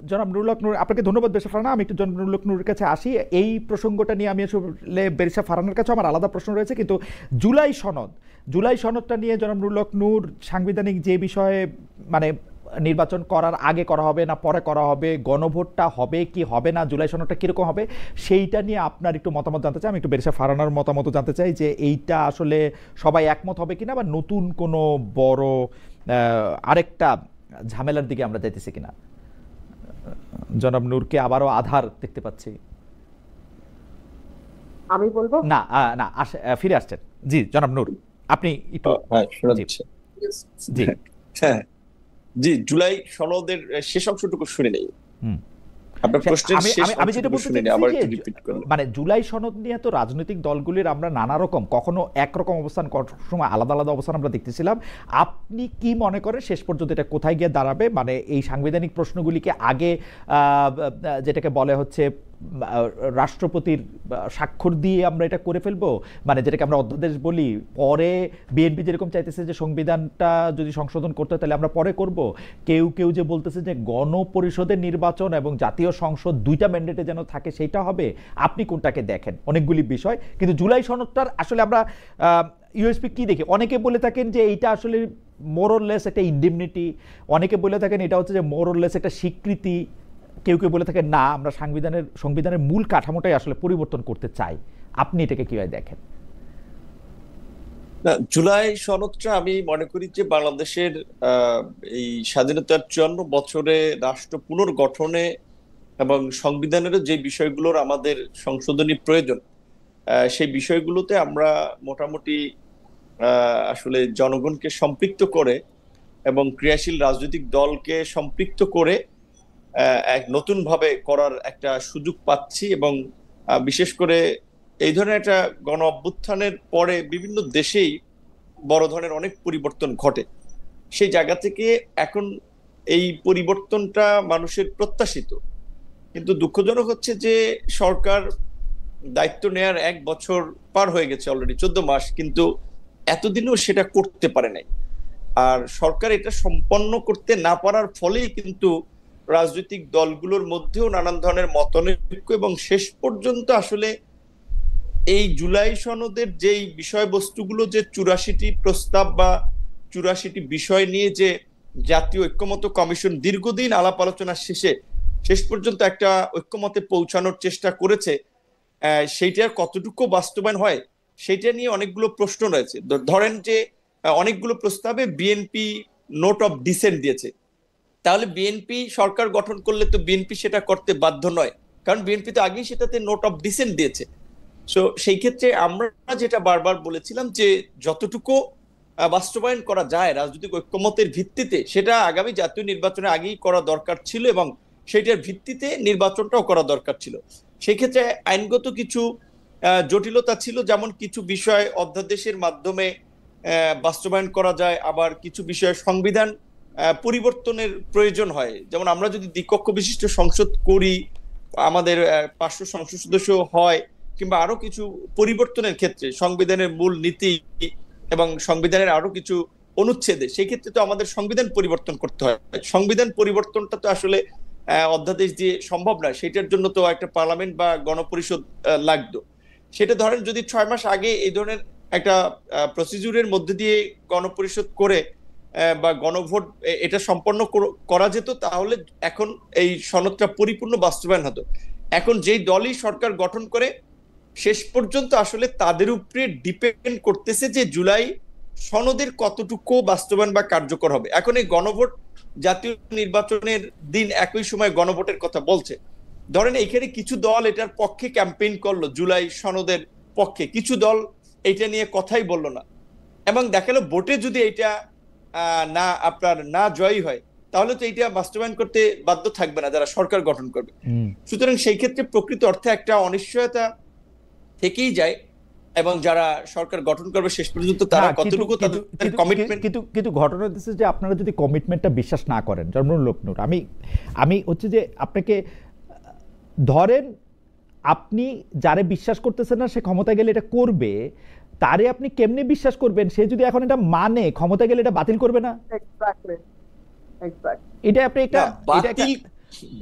জনাব নুরুল হক নূর, আপনাকে ধন্যবাদ বেরিসা ফারানা। আমি একটু জনাব নুরুল হক নূরের কাছে আসি। এই প্রসঙ্গটা নিয়ে আমি আসলে বেরিসা ফারানার কাছে আমার আলাদা প্রশ্ন রয়েছে, কিন্তু জুলাই সনদটা নিয়ে জনাব নুরুল হক নূর সাংবিধানিক যে বিষয়ে, মানে নির্বাচন করার আগে করা হবে না পরে করা হবে, গণভোটটা হবে কি হবে না, জুলাই সনদটা কিরকম হবে, সেইটা নিয়ে আপনার একটু মতামত জানতে চাই। আমি একটু বেরিসা ফারানার মতামত জানতে চাই যে এইটা আসলে সবাই একমত হবে কিনা, বা নতুন কোনো বড় আরেকটা ঝামেলার দিকে আমরা যাইতেছি কিনা। জনাব নূরকে আবারও আধার দেখতে পাচ্ছি। আমি বলবো না না ফিরে আসছেন। জি জনাব নূর, আপনি একটু। হ্যাঁ, শোনা জি যাচ্ছে। জি হ্যাঁ, জি, জুলাই সনদের শেষ অংশটুকু শুনে নেই। হুম। আপনার প্রশ্নের আমি শেষ আমি আমি যেটা অংশটুকু বলতে শুনে নেই, চাইছি আবার যে একটু রিপিট করলে। মানে জুলাই সনদ নিয়ে তো রাজনৈতিক দলগুলির আমরা নানা রকম, কখনো একরকম অবস্থান, কখনো সময় আলাদা আলাদা অবস্থান আমরা দেখতেছিলাম। আপনি কি মনে করেন শেষ পর্যন্ত এটা কোথায় গিয়ে দাঁড়াবে? মানে এই সাংবিধানিক প্রশ্নগুলিকে আগে যেটাকে বলে হচ্ছে রাষ্ট্রপতির স্বাক্ষর দিয়ে আমরা এটা করে ফেলবো, মানে যেটাকে আমরা অধ্যাদেশ বলি, পরে বিএনপি যেরকম চাইতেছে যে সংবিধানটা যদি সংশোধন করতে হয় তাহলে আমরা পরে করব, কেউ কেউ যে বলতেছে যে গণপরিষদের নির্বাচন এবং জাতীয় সংসদ দুইটা ম্যান্ডেটে যেন থাকে সেইটা হবে, আপনি কোনটাকে দেখেন? অনেকগুলি বিষয়, কিন্তু জুলাই সনদটার আসলে আমরা ইউএসপি কি দেখি? অনেকে বলে থাকেন যে এইটা আসলে মোরলেস একটা ইন্ডেমনিটি, অনেকে বলে থাকেন এটা হচ্ছে যে মোরলেস একটা স্বীকৃতি, কেউ কেউ বলে থাকেন না আমরা সংবিধানের মূল কাঠামোটাই আসলে পরিবর্তন করতে চাই। আপনি এটাকে কিভাবে দেখেন? না, জুলাই সনদটা আমি মনে করি যে বাংলাদেশের এই স্বাধীনতার 54 বছরে রাষ্ট্র পুনর্গঠনে এবং সংবিধানের যে বিষয়গুলোর আমাদের সংশোধনী প্রয়োজন, সেই বিষয়গুলোতে আমরা মোটামুটি আসলে জনগণকে সম্পৃক্ত করে এবং ক্রিয়াশীল রাজনৈতিক দলকে সম্পৃক্ত করে এক নতুন ভাবে করার একটা সুযোগ পাচ্ছি। এবং বিশেষ করে এই ধরনের একটা গণ অভ্যুত্থানের পরে বিভিন্ন দেশেই বড় ধরনের অনেক পরিবর্তন ঘটে। সেই জায়গা থেকে এখন এই পরিবর্তনটা মানুষের প্রত্যাশিত, কিন্তু দুঃখজনক হচ্ছে যে সরকার দায়িত্ব নেয়ার 1 বছর পার হয়ে গেছে, অলরেডি 14 মাস, কিন্তু এতদিনও সেটা করতে পারে নাই। আর সরকার এটা সম্পন্ন করতে না পারার ফলেই কিন্তু রাজনৈতিক দলগুলোর মধ্যেও নানান ধরনের মতানৈক্য, এবং শেষ পর্যন্ত আসলে এই জুলাই সনদের যেই বিষয়বস্তুগুলো, যে 84টি প্রস্তাব বা 84টি বিষয় নিয়ে যে জাতীয় ঐক্যমত্য কমিশন দীর্ঘদিন আলাপ আলোচনা শেষে শেষ পর্যন্ত একটা ঐক্যমতে পৌঁছানোর চেষ্টা করেছে, সেইটার কতটুকু বাস্তবায়ন হয় সেইটা নিয়ে অনেকগুলো প্রশ্ন রয়েছে। ধরেন যে অনেকগুলো প্রস্তাবে বিএনপি নোট অফ ডিসেন্ট দিয়েছে, তাহলে বিএনপি সরকার গঠন করলে তো বিএনপি সেটা করতে বাধ্য নয়, কারণ বিএনপি তো আগেই সেটাতে নোট অফ ডিসেন্ট দিয়েছে। সো সেই ক্ষেত্রে আমরা যেটা বারবার বলেছিলাম যে যতটুকু বাস্তবায়ন করা যায় রাজনৈতিক ঐক্যমতের ভিত্তিতে, সেটা আগামী জাতীয় নির্বাচনের আগেই করা দরকার ছিল, এবং সেটার ভিত্তিতে নির্বাচনটাও করা দরকার ছিল। সেই ক্ষেত্রে আইনগত কিছু জটিলতা ছিল, যেমন কিছু বিষয় অধ্যাদেশের মাধ্যমে বাস্তবায়ন করা যায়, আবার কিছু বিষয় সংবিধান পরিবর্তনের প্রয়োজন হয়। যেমন আমরা যদি দ্বিকক্ষ বিশিষ্ট সংসদ করি, আমাদের 500 সংসদ সদস্য হয়, কিংবা আরো কিছু পরিবর্তনের ক্ষেত্রে সংবিধানের মূল নীতি এবং সংবিধানের আরো কিছু অনুচ্ছেদে, সেই ক্ষেত্রে তো আমাদের সংবিধান পরিবর্তন করতে হয়। সংবিধান পরিবর্তনটা তো আসলে অধ্যাদেশ দিয়ে সম্ভব নয়, সেটার জন্য তো একটা পার্লামেন্ট বা গণপরিষদ লাগতো। সেটা ধরেন যদি 6 মাস আগে এই ধরনের একটা প্রসিডিউরের মধ্যে দিয়ে গণপরিষদ করে বা গণভোট এটা সম্পন্ন করা যেত, তাহলে এখন এই সনদটা পরিপূর্ণ বাস্তবায়ন হতো। এখন যেই দলই সরকার গঠন করে, শেষ পর্যন্ত আসলে তাদের উপরে ডিপেন্ড করতেছে যে জুলাই সনদের কতটুকু বাস্তবায়ন বা কার্যকর হবে। এখন এই গণভোট, জাতীয় নির্বাচনের দিন একই সময় গণভোটের কথা বলছে। ধরেন এইখানে কিছু দল এটার পক্ষে ক্যাম্পেইন করলো, জুলাই সনদের পক্ষে, কিছু দল এটা নিয়ে কথাই বললো না, এবং দেখালো ভোটে যদি এটা না জয়ী হয়, তাহলে তো এটা বাস্তবায়ন করতে বাধ্য থাকবে না যারা সরকার গঠন করবে। সুতরাং সেই ক্ষেত্রে প্রকৃত অর্থে একটা অনিশ্চয়তা থেকেই যায়, এবং যারা সরকার গঠন করবে শেষ পর্যন্ত তারা কতটুকু তাদের কমিটমেন্ট। কিন্তু ঘটনা হচ্ছে যে আপনারা যদি কমিটমেন্টটা বিশ্বাস না করেন, জন্মনুর লোকনুর, আমি হচ্ছে যে আপনাকে ধরেন, আপনি যারে বিশ্বাস করতেছেন না সে ক্ষমতায় গেলে এটা করবে, তারে আপনি কেমনে বিশ্বাস করবেন? সে যদি এখন এটা মানে ক্ষমতা গেলে এটা বাতিল করবে না? এটা আপনি একটা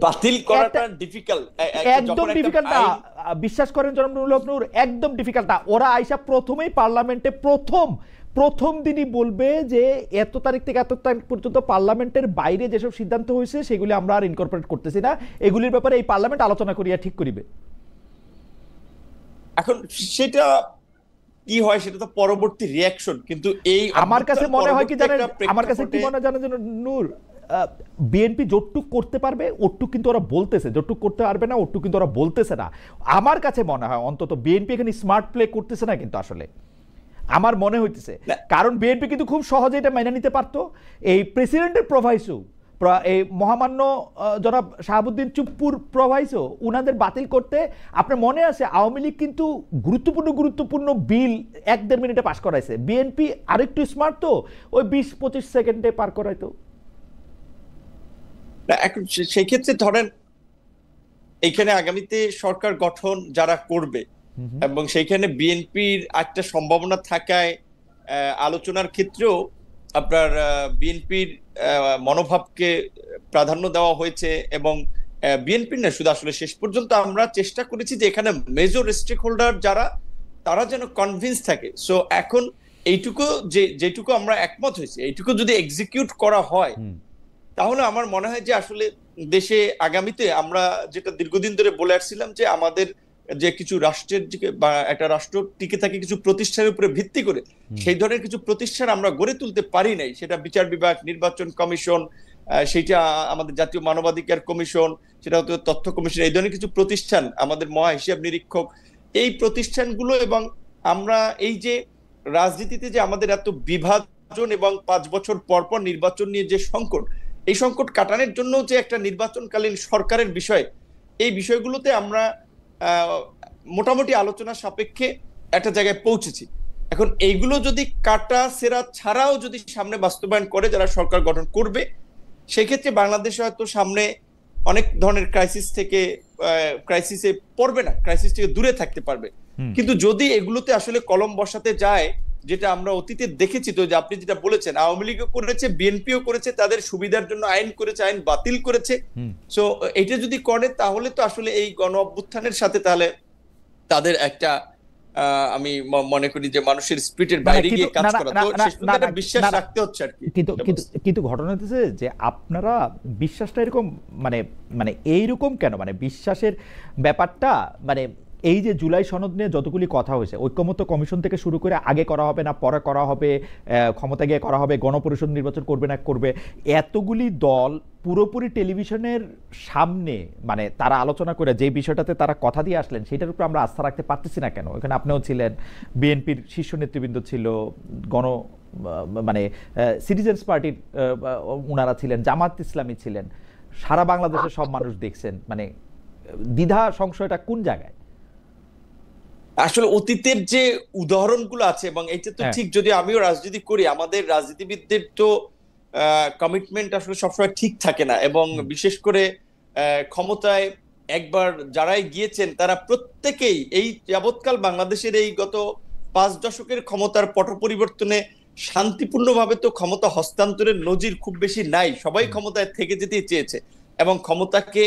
বাতিল করাটা ডিফিকাল্ট, একদম ডিফিকাল্ট না, বিশ্বাস করেন জনাব নূর, একদম ডিফিকাল্ট না। ওরা আইসা প্রথমেই পার্লামেন্টে প্রথম দিনই বলবে যে এত তারিখ থেকে এত তারিখ পর্যন্ত পার্লামেন্টের বাইরে যেসব সিদ্ধান্ত হয়েছে সেগুলি আমরা আর ইনকর্পোরেট করতেছি না, এগুলির ব্যাপারে এই পার্লামেন্ট আলোচনা করিয়া ঠিক করিবে। এখন সেটা কি হয় সেটা তো পরবর্তী রিয়াকশন, কিন্তু এই আমার কাছে মনে হয় কি জানেন, আমার কাছে কি মনে হয় জানেন নূর, বিএনপি যতটুক করতে পারবে ওটুক কিন্তু ওরা বলতেছে, যতটুক করতে পারবে না ওটুক কিন্তু ওরা বলতেছে না। আমার কাছে মনে হয় অন্তত বিএনপি এখানে স্মার্ট প্লে করতেছে না কিন্তু আসলে আমার মনে হইতেছে, কারণ বিএনপি কিন্তু খুব সহজে এটা মেনে নিতে পারতো। এই প্রেসিডেন্টের প্রভাইসও, এই মহামান্য জনাব শাহাবুদ্দিন চুপ্পুর প্রভাইসও উনাদের বাতিল করতে আপনার মনে আছে আওয়ামী লীগ কিন্তু গুরুত্বপূর্ণ বিল 1-1.5 মিনিটে পাশ করাইছে, বিএনপি আরেকটু স্মার্ট তো ওই 20-25 সেকেন্ডে পার করাইতো। এখন সেই ক্ষেত্রে ধরেন এখানে আগামীতে সরকার গঠন যারা করবে এবং সেইখানে বিএনপির একটা সম্ভাবনা থাকায় আলোচনার ক্ষেত্রেও আপনার বিএনপির মনোভাবকে প্রাধান্য দেওয়া হয়েছে এবং বিএনপির না শুধু আসলে শেষ পর্যন্ত আমরা চেষ্টা করেছি যে এখানে মেজর স্টেক হোল্ডার যারা তারা যেন কনভিন্স থাকে। সো এখন এইটুকু যেটুকু আমরা একমত হয়েছি এইটুকু যদি এক্সিকিউট করা হয় তাহলে আমার মনে হয় যে আসলে দেশে আগামীতে আমরা যেটা দীর্ঘদিন ধরে বলে আসছিলাম যে আমাদের যে কিছু রাষ্ট্রের বা একটা রাষ্ট্র টিকে থাকে কিছু প্রতিষ্ঠানের উপরে ভিত্তি করে, সেই ধরনের কিছু প্রতিষ্ঠান আমরা গড়ে তুলতে পারি নাই। সেটা বিচার বিভাগ, নির্বাচন কমিশন, সেটা আমাদের জাতীয় মানবাধিকার কমিশন, সেটা হতো তথ্য কমিশন, এই ধরনের কিছু প্রতিষ্ঠান, আমাদের মহা হিসাব নিরীক্ষক, এই প্রতিষ্ঠানগুলো এবং আমরা এই যে রাজনীতিতে যে আমাদের এত বিভাজন এবং 5 বছর পর পর নির্বাচন নিয়ে যে সংকট, এই সংকট কাটানোর জন্য যে একটা নির্বাচনকালীন সরকারের বিষয়, এই বিষয়গুলোতে আমরা মোটামুটি আলোচনা সাপেক্ষে একটা জায়গায় পৌঁছেছি। এখন এইগুলো যদি কাটা সেরা ছাড়াও যদি সামনে বাস্তবায়ন করে যারা সরকার গঠন করবে, সেক্ষেত্রে বাংলাদেশ হয়তো সামনে অনেক ধরনের ক্রাইসিসে পড়বে না, ক্রাইসিস থেকে দূরে থাকতে পারবে। কিন্তু যদি এগুলোতে আসলে কলম বসাতে যায়, যেটা আমরা অতীতে দেখেছি, তো যে আপনি যেটা বলেছেন আওয়ামী লীগও করেছে, বিএনপিও করেছে, তাদের সুবিধার জন্য আইন করেছে, আইন বাতিল করেছে। সো এটা যদি করে তাহলে তো আসলে এই গণ অভ্যুত্থানের সাথে তাহলে তাদের একটা আমি মনে করি যে মানুষের স্পিরিটের বাইরে গিয়ে কাজ করা, তো শেষ পর্যন্ত একটা বিশ্বাস রাখতে হচ্ছে আর কি। কিন্তু ঘটনা হচ্ছে যে আপনারা বিশ্বাসটা এরকম মানে এইরকম কেন, মানে বিশ্বাসের ব্যাপারটা মানে এই যে জুলাই সনদ নিয়ে যতগুলি কথা হয়েছে, ঐক্যমত্য কমিশন থেকে শুরু করে আগে করা হবে না পরে করা হবে, ক্ষমতা গিয়ে করা হবে, গণপরিষদ নির্বাচন করবে না করবে, এতগুলি দল পুরোপুরি টেলিভিশনের সামনে মানে তারা আলোচনা করে যে বিষয়টাতে তারা কথা দিয়ে আসলেন সেটার উপর আমরা আস্থা রাখতে পারতেছি না কেন? এখানে আপনিও ছিলেন, বিএনপির শীর্ষ নেতৃবৃন্দ ছিল, মানে সিটিজেন্স পার্টির উনারা ছিলেন, জামাত ইসলামী ছিলেন, সারা বাংলাদেশের সব মানুষ দেখছেন, মানে দ্বিধা সংশয়টা কোন জায়গায়? আসলে অতীতের যে উদাহরণগুলো আছে, এবং এটা তো ঠিক, যদি আমিও রাজনীতি করি, আমাদের রাজনীতিবিদদের তো কমিটমেন্ট আসলে সবসময় ঠিক থাকে না, এবং বিশেষ করে ক্ষমতায় একবার যারাই গিয়েছেন তারা প্রত্যেকেই এই যাবৎকাল বাংলাদেশের এই গত 5 দশকের ক্ষমতার পট পরিবর্তনে শান্তিপূর্ণভাবে তো ক্ষমতা হস্তান্তরের নজির খুব বেশি নাই। সবাই ক্ষমতায় থেকে যেতে চেয়েছে এবং ক্ষমতাকে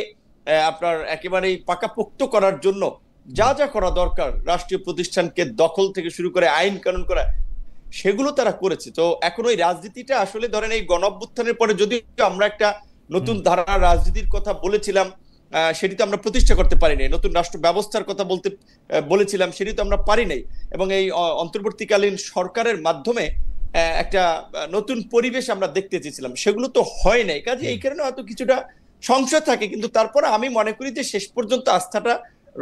আপনার একেবারেই পাকাপোক্ত করার জন্য যা যা করা দরকার, রাষ্ট্রীয় প্রতিষ্ঠানকে দখল থেকে শুরু করে আইন কানুন করা, সেগুলো তারা করেছে। তো এখন ওই রাজনীতিটা আসলে ধরেন এই গণঅভ্যুত্থানের পরে যদি আমরা একটা নতুন ধারার রাজনীতির কথা বলেছিলাম, সেটি তো আমরা প্রতিষ্ঠা করতে পারি নাই। নতুন রাষ্ট্র ব্যবস্থার কথা বলেছিলাম, সেটি তো আমরা পারি নাই। এবং এই অন্তর্বর্তীকালীন সরকারের মাধ্যমে একটা নতুন পরিবেশ আমরা দেখতে চেয়েছিলাম, সেগুলো তো হয় নাই। কাজে এই কারণে হয়তো কিছুটা সংশয় থাকে, কিন্তু তারপরে আমি মনে করি যে শেষ পর্যন্ত আস্থাটা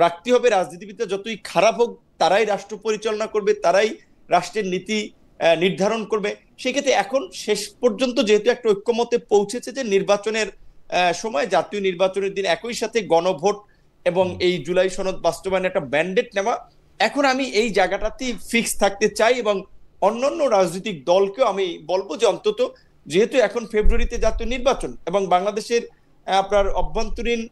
রাখতে হবে। রাজনীতিবিদরা যতই খারাপ হোক তারাই রাষ্ট্র পরিচালনা করবে, তারাই রাষ্ট্রের নীতি নির্ধারণ করবে। সেক্ষেত্রে এখন শেষ পর্যন্ত যেহেতু একটা ঐক্যমতে পৌঁছেছে যে নির্বাচনের সময়, জাতীয় নির্বাচনের দিন একই সাথে গণভোট এবং এই জুলাই সনদ বাস্তবায়নের একটা ব্যান্ডেড নেওয়া, এখন আমি এই জায়গাটাতেই ফিক্স থাকতে চাই। এবং অন্যান্য রাজনৈতিক দলকেও আমি বলবো যে অন্তত যেহেতু এখন ফেব্রুয়ারিতে জাতীয় নির্বাচন এবং বাংলাদেশের আপনার অভ্যন্তরীণ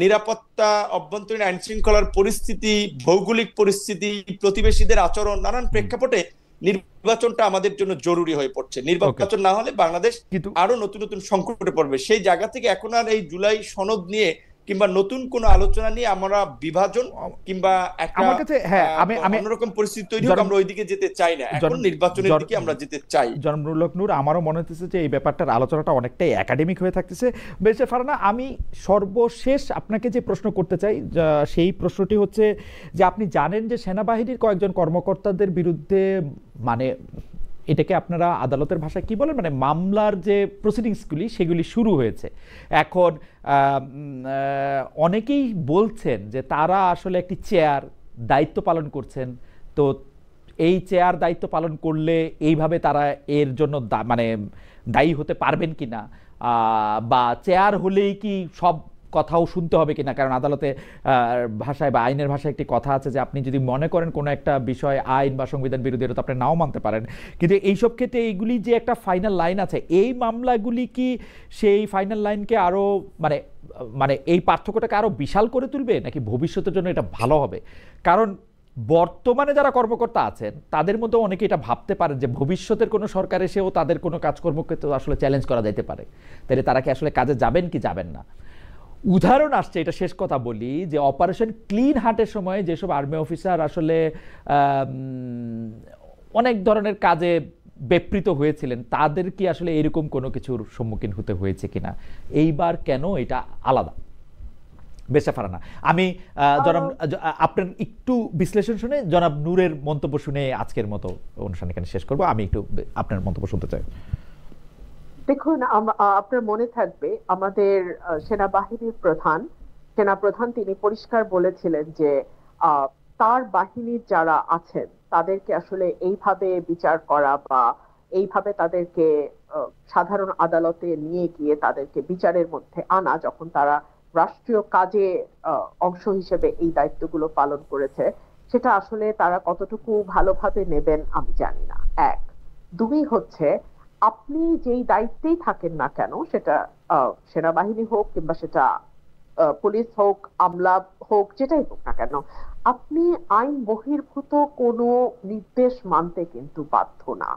নিরাপত্তা, অভ্যন্তরীণ আইন শৃঙ্খলার পরিস্থিতি, ভৌগোলিক পরিস্থিতি, প্রতিবেশীদের আচরণ, নানান প্রেক্ষাপটে নির্বাচনটা আমাদের জন্য জরুরি হয়ে পড়ছে। নির্বাচন না হলে বাংলাদেশ আরো নতুন নতুন সংকটে পড়বে। সেই জায়গা থেকে এখন আর এই জুলাই সনদ নিয়ে কিংবা নতুন কোন আলোচনা নিয়ে আমরা বিভাজন কিংবা একটা অন্যরকম পরিস্থিতি তৈরি হোক, আমরা ওইদিকে যেতে চাই না। এখন নির্বাচনের দিকে আমরা যেতে চাই। জনমূলক নূর, আমারও মনে হচ্ছে যে এই ব্যাপারটার আলোচনাটা অনেকটাই একাডেমিক হয়ে থাকতেছে। বেশি ফারহানা, আমি সর্বশেষ আপনাকে যে প্রশ্ন করতে চাই সেই প্রশ্নটি হচ্ছে যে আপনি জানেন যে সেনাবাহিনীর কয়েকজন কর্মকর্তাদের বিরুদ্ধে মানে এটাকে আপনারা আদালতের ভাষায় কি বলেন, মানে মামলার যে প্রসিডিংসগুলি সেগুলি শুরু হয়েছে এখন। অনেকেই বলছেন যে তারা আসলে একটি চেয়ার দায়িত্ব পালন করছেন, তো এই চেয়ার দায়িত্ব পালন করলে এইভাবে তারা এর জন্য মানে দায়ী হতে পারবেন কিনা, বা চেয়ার হলেই কি সব কথাও শুনতে হবে কিনা, কারণ আদালতে ভাষায় বা আইনের ভাষায় একটি কথা আছে যে আপনি যদি মনে করেন কোনো একটা বিষয় আইন বা সংবিধান বিরোধী, এটা তো আপনি নাও মানতে পারেন, কিন্তু এইসব ক্ষেত্রে এইগুলি যে একটা ফাইনাল লাইন আছে, এই মামলাগুলি কি সেই ফাইনাল লাইনকে আরও মানে মানে এই পার্থক্যটাকে আরও বিশাল করে তুলবে, নাকি ভবিষ্যতের জন্য এটা ভালো হবে? কারণ বর্তমানে যারা কর্মকর্তা আছেন তাদের মধ্যে অনেকে এটা ভাবতে পারেন যে ভবিষ্যতের কোনো সরকার এসেও তাদের কোনো কাজকর্মকে তো আসলে চ্যালেঞ্জ করা যেতে পারে, তাহলে তারা কি আসলে কাজে যাবেন কি যাবেন না। উদাহরণ আসছে, এটা শেষ কথা বলি, যে অপারেশন ক্লিন হার্টের সময় যেসব আর্মি অফিসার আসলে অনেক ধরনের কাজে ব্যাপৃত হয়েছিলেন, তাদের কি আসলে এরকম কোনো কিছুর সম্মুখীন হতে হয়েছে কিনা, এইবার কেন এটা আলাদা? বেশা ফারানা, আমি জনাব আপনার একটু বিশ্লেষণ শুনে জনাব নূরের মন্তব্য শুনে আজকের মতো অনুষ্ঠান এখানে শেষ করব। আমি একটু আপনার মন্তব্য শুনতে চাই। দেখুন, আপনার মনে থাকবে আমাদের সেনাবাহিনীর সেনাপ্রধান তিনি পরিষ্কার বলেছিলেন যে তার বাহিনীর যারা আছেন তাদেরকে আসলে এইভাবে বিচার করা বা এইভাবে তাদেরকে সাধারণ আদালতে নিয়ে গিয়ে তাদেরকে বিচারের মধ্যে আনা, যখন তারা রাষ্ট্রীয় কাজে অংশ হিসেবে এই দায়িত্বগুলো পালন করেছে, সেটা আসলে তারা কতটুকু ভালোভাবে নেবেন আমি জানি না। এক, দুই হচ্ছে, আপনি যেই দায়িত্বেই থাকেন না কেন, সেটা সেনাবাহিনী হোক কিংবা সেটা পুলিশ হোক, আমলা হোক, যেটাই হোক না কেন, আপনি আইন বহির্ভূত কোনো নির্দেশ মানতে কিন্তু বাধ্য না।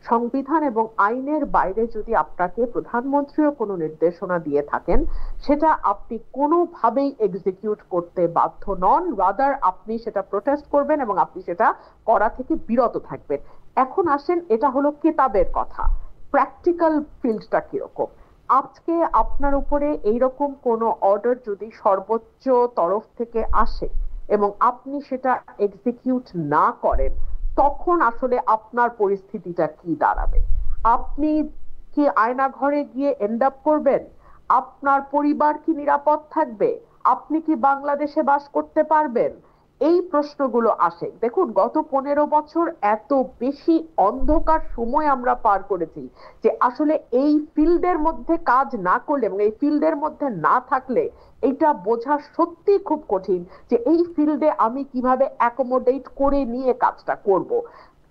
সংবিধান এবং আইনের বাইরে যদি আপনাকে প্রধানমন্ত্রীও কোনো নির্দেশনা দিয়ে থাকেন, সেটা আপনি কোনোভাবেই এক্সিকিউট করতে বাধ্য নন, রাদার আপনি সেটা প্রোটেস্ট করবেন এবং আপনি সেটা করা থেকে বিরত থাকবেন। এখন আসেন, এটা হলো কিতাবের কথা, প্র্যাকটিক্যাল ফিল্ডটা কিরকম। আজকে আপনার উপরে এইরকম কোনো অর্ডার যদি সর্বোচ্চ তরফ থেকে আসে এবং আপনি সেটা এক্সিকিউট না করেন, তখন আসলে আপনার পরিস্থিতিটা কি দাঁড়াবে? আপনি কি আয়না ঘরে গিয়ে এন্ড আপ করবেন? আপনার পরিবার কি নিরাপদ থাকবে? আপনি কি বাংলাদেশে বাস করতে পারবেন? এই প্রশ্নগুলো আসে। দেখুন, গত 15 বছর এত বেশি অন্ধকার সময় আমরা পার করেছি যে আসলে এই ফিল্ডের মধ্যে কাজ না করলে এবং এই ফিল্ডের মধ্যে না থাকলে এটা বোঝা সত্যি খুব কঠিন যে এই ফিল্ডে আমি কিভাবে অ্যাকোমোডেট করে নিয়ে কাজটা করব।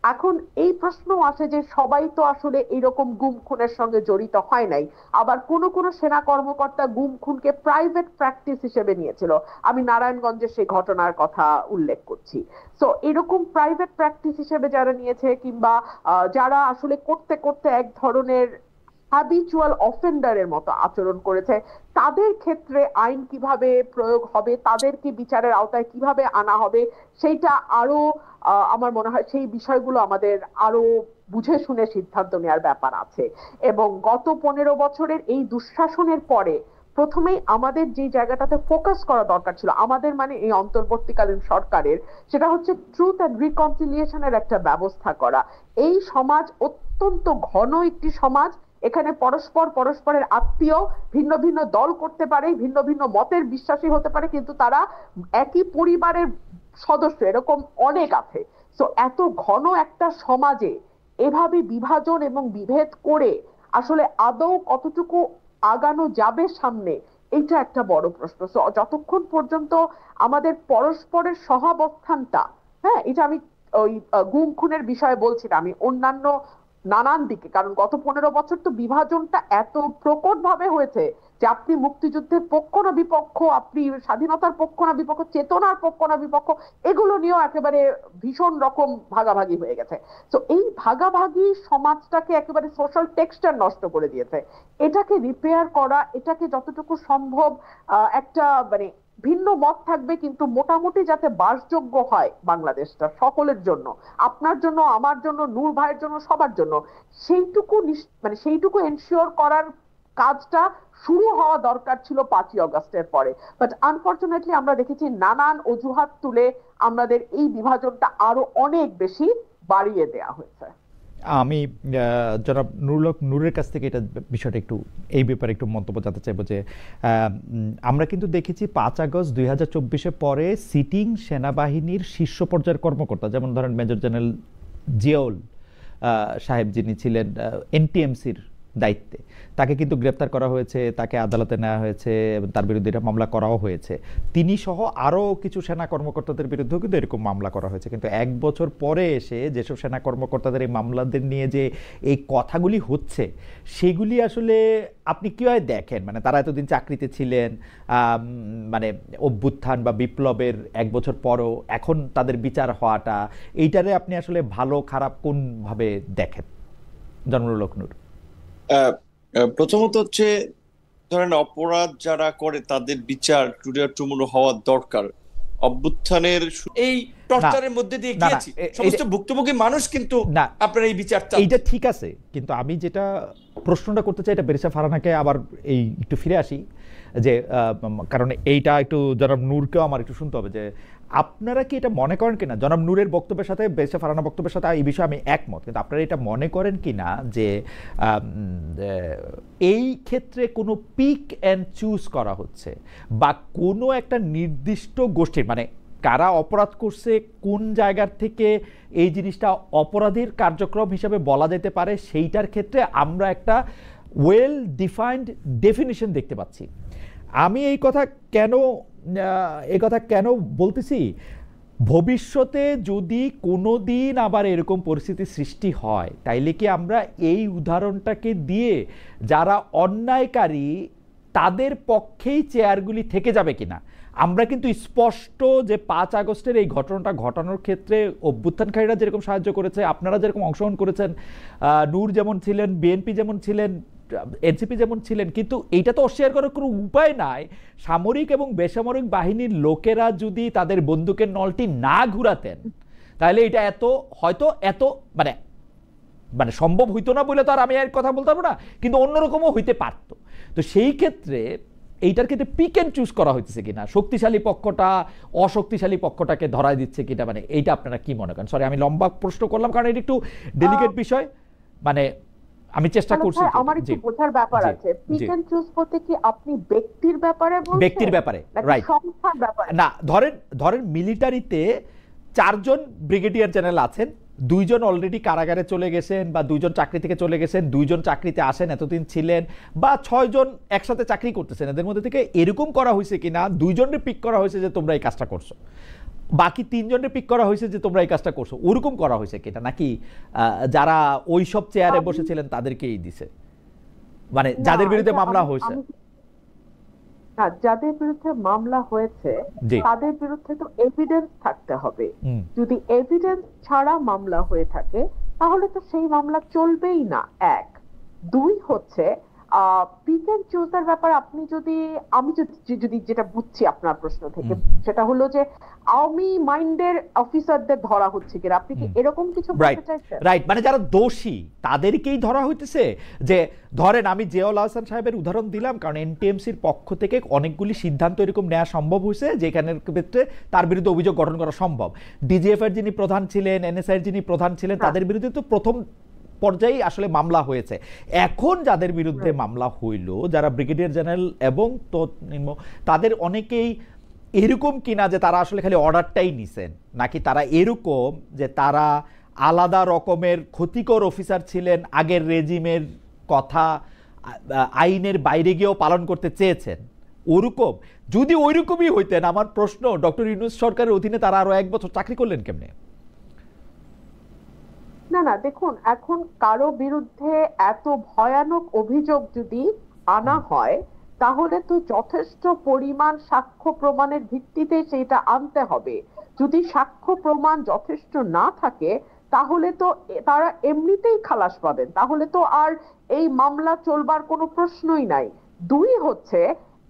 এখন এই প্রশ্ন আসে যে সবাই তো আসলে এইরকম গুম খুনের সঙ্গে জড়িত হয় নাই, আবার কোন কোন সেনা কর্মকর্তা গুম খুনকে প্রাইভেট প্র্যাকটিস হিসেবে নিয়েছিল। আমি নারায়ণগঞ্জের সেই ঘটনার কথা উল্লেখ করছি। তো এরকম প্রাইভেট প্র্যাকটিস হিসেবে যারা নিয়েছে কিংবা যারা আসলে করতে করতে এক ধরনের হ্যাবিচুয়াল অফেন্ডারের মতো আচরণ করেছে, তাদের ক্ষেত্রে আইন কিভাবে প্রয়োগ হবে, তাদেরকে বিচারের আওতায় কিভাবে আনা হবে, সেইটা আরো আমার মনে হয় সেই বিষয়গুলো আমাদের আরো বুঝে শুনে সিদ্ধান্ত নেওয়ার ব্যাপার আছে। এবং গত 15 বছরের এই দুঃশাসনের পরে প্রথমেই আমাদের যে জায়গাটাতে ফোকাস করা দরকার ছিল, আমাদের মানে এই অন্তর্বর্তীকালীন সরকারের, সেটা হচ্ছে ট্রুথ অ্যান্ড রিকনসিলিয়েশনের একটা ব্যবস্থা করা। এই সমাজ অত্যন্ত ঘন একটি সমাজ, এখানে পরস্পর পরস্পরের আত্মীয়, ভিন্ন ভিন্ন দল করতে পারে, ভিন্ন ভিন্ন মতের বিশ্বাসী হতে পারে, কিন্তু তারা একই পরিবারের সদস্য, এরকম অনেক আছে। তো এত ঘন একটা সমাজে এভাবে বিভাজন এবং বিভেদ করে আসলে আদৌ কতটুকু আগানো যাবে সামনে, এইটা একটা বড় প্রশ্ন। তো যতক্ষণ পর্যন্ত আমাদের পরস্পরের সহাবস্থানটা, হ্যাঁ, এটা আমি ওই গুম খুনের বিষয়ে বলছি না, আমি অন্যান্য নানান দিকে, কারণ গত 15 বছর তো বিভাজনটা এত প্রকট ভাবে হয়েছে যে আপনি মুক্তিযুদ্ধের পক্ষ না বিপক্ষ, আপনি স্বাধীনতার পক্ষ না বিপক্ষ, চেতনার পক্ষ না বিপক্ষ, এগুলো নিয়েও একেবারে ভীষণ রকম ভাগাভাগি হয়ে গেছে। তো এই ভাগাভাগি সমাজটাকে একেবারে সোশ্যাল টেক্সচার নষ্ট করে দিয়েছে। এটাকে রিপেয়ার করা, এটাকে যতটুকু সম্ভব একটা মানে ভিন্ন মত থাকবে কিন্তু মোটামুটি যাতে বাসযোগ্য হয় বাংলাদেশটা সকলের জন্য, আপনার জন্য, আমার জন্য, নূর ভাইয়ের জন্য, সবার জন্য, সেইটুকু মানে সেইটুকু এনশিওর করার কাজটা শুরু হওয়া দরকার ছিল 5ই অগস্টের পরে। বাট আনফরচুনেটলি আমরা দেখেছি নানান অজুহাত তুলে আমাদের এই বিভাজনটা আরো অনেক বেশি বাড়িয়ে দেয়া হয়েছে। আমি জনাব নূরের কাছ থেকে এটা বিষয়টা একটু এই ব্যাপারে একটু মন্তব্য জানতে চাইবো যে আমরা কিন্তু দেখেছি 5 আগস্ট 2024 পরে সিটিং সেনাবাহিনীর শীর্ষ পর্যায়ের কর্মকর্তা, যেমন ধরেন মেজর জেনারেল জিয়াউল সাহেব যিনি ছিলেন এনটিএমসির দায়িত্বে, তাকে কিন্তু গ্রেপ্তার করা হয়েছে, তাকে আদালতে নেওয়া হয়েছে এবং তার বিরুদ্ধে এটা মামলা করাও হয়েছে। তিনি সহ আরও কিছু সেনা কর্মকর্তাদের বিরুদ্ধেও কিন্তু এরকম মামলা করা হয়েছে। কিন্তু 1 বছর পরে এসে যেসব সেনা কর্মকর্তাদের এই মামলাদের নিয়ে যে এই কথাগুলি হচ্ছে, সেগুলি আসলে আপনি কীভাবে দেখেন? মানে তারা এতদিন চাকরিতে ছিলেন, মানে অভ্যুত্থান বা বিপ্লবের 1 বছর পরও এখন তাদের বিচার হওয়াটা, এইটারে আপনি আসলে ভালো খারাপ কোনভাবে দেখেন জনরুল হক নূর? প্রথমত হচ্ছে, ধরেন অপরাধ যারা করে তাদের বিচার টুমুরো হওয়া দরকার। অভ্যুত্থানের এই টর্চারের মধ্যে দিয়ে গিয়েছি সমস্ত ভুক্তভোগী মানুষ, কিন্তু আপনার এই বিচার এইটা ঠিক আছে, কিন্তু আমি যেটা প্রশ্নটা করতে চাই, এটা বেরিসা ফারহানাকে আবার এই একটু ফিরে আসি, যে কারণ এইটা একটু জনাব নূরকেও আমার একটু শুনতে হবে যে আপনারা কি এটা মনে করেন কিনা, জনাব নূরের বক্তব্যের সাথে বেরিসা ফারহানা বক্তব্যের সাথে এই বিষয়ে আমি একমত, কিন্তু আপনারা এটা মনে করেন কিনা যে এই ক্ষেত্রে কোনো পিক অ্যান্ড চুজ করা হচ্ছে, বা কোনো একটা নির্দিষ্ট গোষ্ঠীর, মানে কারা অপরাধ করছে, কোন জায়গার থেকে এই জিনিসটা অপরাধের কার্যক্রম হিসাবে বলা যেতে পারে, সেইটার ক্ষেত্রে আমরা একটা ওয়েল ডিফাইন্ড ডেফিনিশন দেখতে পাচ্ছি। আমি এই কথা কেন বলতেছি, ভবিষ্যতে যদি কোনো দিন আবার এরকম পরিস্থিতি সৃষ্টি হয়, তাইলে কি আমরা এই উদাহরণটাকে দিয়ে যারা অন্যায়কারী তাদের পক্ষেই চেয়ারগুলি থেকে যাবে কিনা? আমরা কিন্তু স্পষ্ট যে 5 আগস্টের এই ঘটনাটা ঘটানোর ক্ষেত্রে অভ্যুত্থানকারীরা যেরকম সাহায্য করেছে, আপনারা যেরকম অংশগ্রহণ করেছেন, নূর যেমন ছিলেন, বিএনপি যেমন ছিলেন, এনসিপি যেমন ছিলেন, কিন্তু এইটা তো অস্বীকার করার কোনো উপায় নাই। সামরিক এবং বেসামরিক বাহিনীর লোকেরা যদি তাদের বন্দুকের নলটি না ঘুরাতেন, তাহলে এটা হয়তো এত মানে সম্ভব হইতো না বলে তো আর আমি আর কথা বলতে পারবো না, কিন্তু অন্যরকমও হইতে পারতো। তো সেই ক্ষেত্রে এইটার ক্ষেত্রে পিক অ্যান্ড চুজ করা হইতেছে কিনা, শক্তিশালী পক্ষটা অশক্তিশালী পক্ষটাকে ধরায় দিচ্ছে কিনা, মানে এইটা আপনারা কি মনে করেন? সরি, আমি লম্বা প্রশ্ন করলাম কারণ এটা একটু ডেলিকেট বিষয়, মানে আমি চেষ্টা করছি। আমার একটু বোঝার ব্যাপার আছে, পিক এন্ড চুজ করতে কি আপনি ব্যক্তির ব্যাপারে বলছেন? ব্যক্তির ব্যাপারে, রাইট, সংস্থার ব্যাপারে না। ধরেন মিলিটারিতে 4 জন ব্রিগেডিয়ার জেনারেল আছেন, 2 জন অলরেডি কারাগারে চলে গেছেন, বা 2 জন চাকরি থেকে চলে গেছেন, 2 জন চাকরিতে আসেন, এতদিন ছিলেন, বা 6 জন একসাথে চাকরি করতেছেন। এদের মধ্যে থেকে এরকম করা হয়েছে কিনা 2 জনের পিক করা হয়েছে যে তোমরা এই কাজটা করছো, বাকি 3 জনের পিক করা হয়েছে যে তোমরা এই কাজটা করছো, ওরকম করা হয়েছে কিনা, নাকি যারা ওই সব চেয়ারে বসেছিলেন তাদেরকেই দিছে, মানে যাদের বিরুদ্ধে মামলা হয়েছে? যাদের বিরুদ্ধে মামলা হয়েছে তাদের বিরুদ্ধে তো এভিডেন্স থাকতে হবে। যদি এভিডেন্স ছাড়া মামলা হয়ে থাকে তাহলে তো সেই মামলা চলবেই না। 1, 2 হচ্ছে পিক এন্ড চুজের ব্যাপার। আমি যদি যেটা বুঝছি আপনার প্রশ্ন থেকে, সেটা হলো যে আওয়ামী মাইন্ডের অফিসারদের ধরা হচ্ছে কিনা, আপনি কি এরকম কিছু বলতে চাইছেন? রাইট, মানে যারা দোষী তাদেরকেই ধরা হইতেছে। যে ধরেন আমি জিয়াউল হাসান সাহেবের উদাহরণ দিলাম কারণ এনটিএমসির পক্ষ থেকে অনেকগুলি সিদ্ধান্ত এরকম নেওয়া সম্ভব হয়েছে যেখানের ক্ষেত্রে তার বিরুদ্ধে অভিযোগ গঠন করা সম্ভব। ডিজিএফ এর যিনি প্রধান ছিলেন, এনএসআই এর যিনি প্রধান ছিলেন, তাদের বিরুদ্ধে তো প্রথম পর্যায়ে আসলে মামলা হয়েছে। এখন যাদের বিরুদ্ধে মামলা হইল, যারা ব্রিগেডিয়ার জেনারেল এবং তাদের অনেকেই এরকম কিনা যে তারা আসলে খালি অর্ডারটাই নিছেন, নাকি তারা এরকম যে তারা আলাদা রকমের ক্ষতিকর অফিসার ছিলেন, আগের রেজিমের কথা আইনের বাইরে গিয়েও পালন করতে চেয়েছেন। ওরকম যদি ওইরকমই হইতেন, আমার প্রশ্ন, ডক্টর ইউনূস সরকারের অধীনে তারা আরো 1 বছর চাকরি করলেন কেমনে? না, দেখুন, এখন কারো বিরুদ্ধে এত ভয়ানক অভিযোগ যদি আনা হয় তাহলে তো যথেষ্ট পরিমাণ সাক্ষ্য প্রমাণের ভিত্তিতে সেটা আনতে হবে। যদি সাক্ষ্য প্রমাণ যথেষ্ট না থাকে তাহলে তো তারা এমনিতেই খালাস পাবেন, তাহলে তো আর এই মামলা চলবার কোনো প্রশ্নই নাই। 2 হচ্ছে,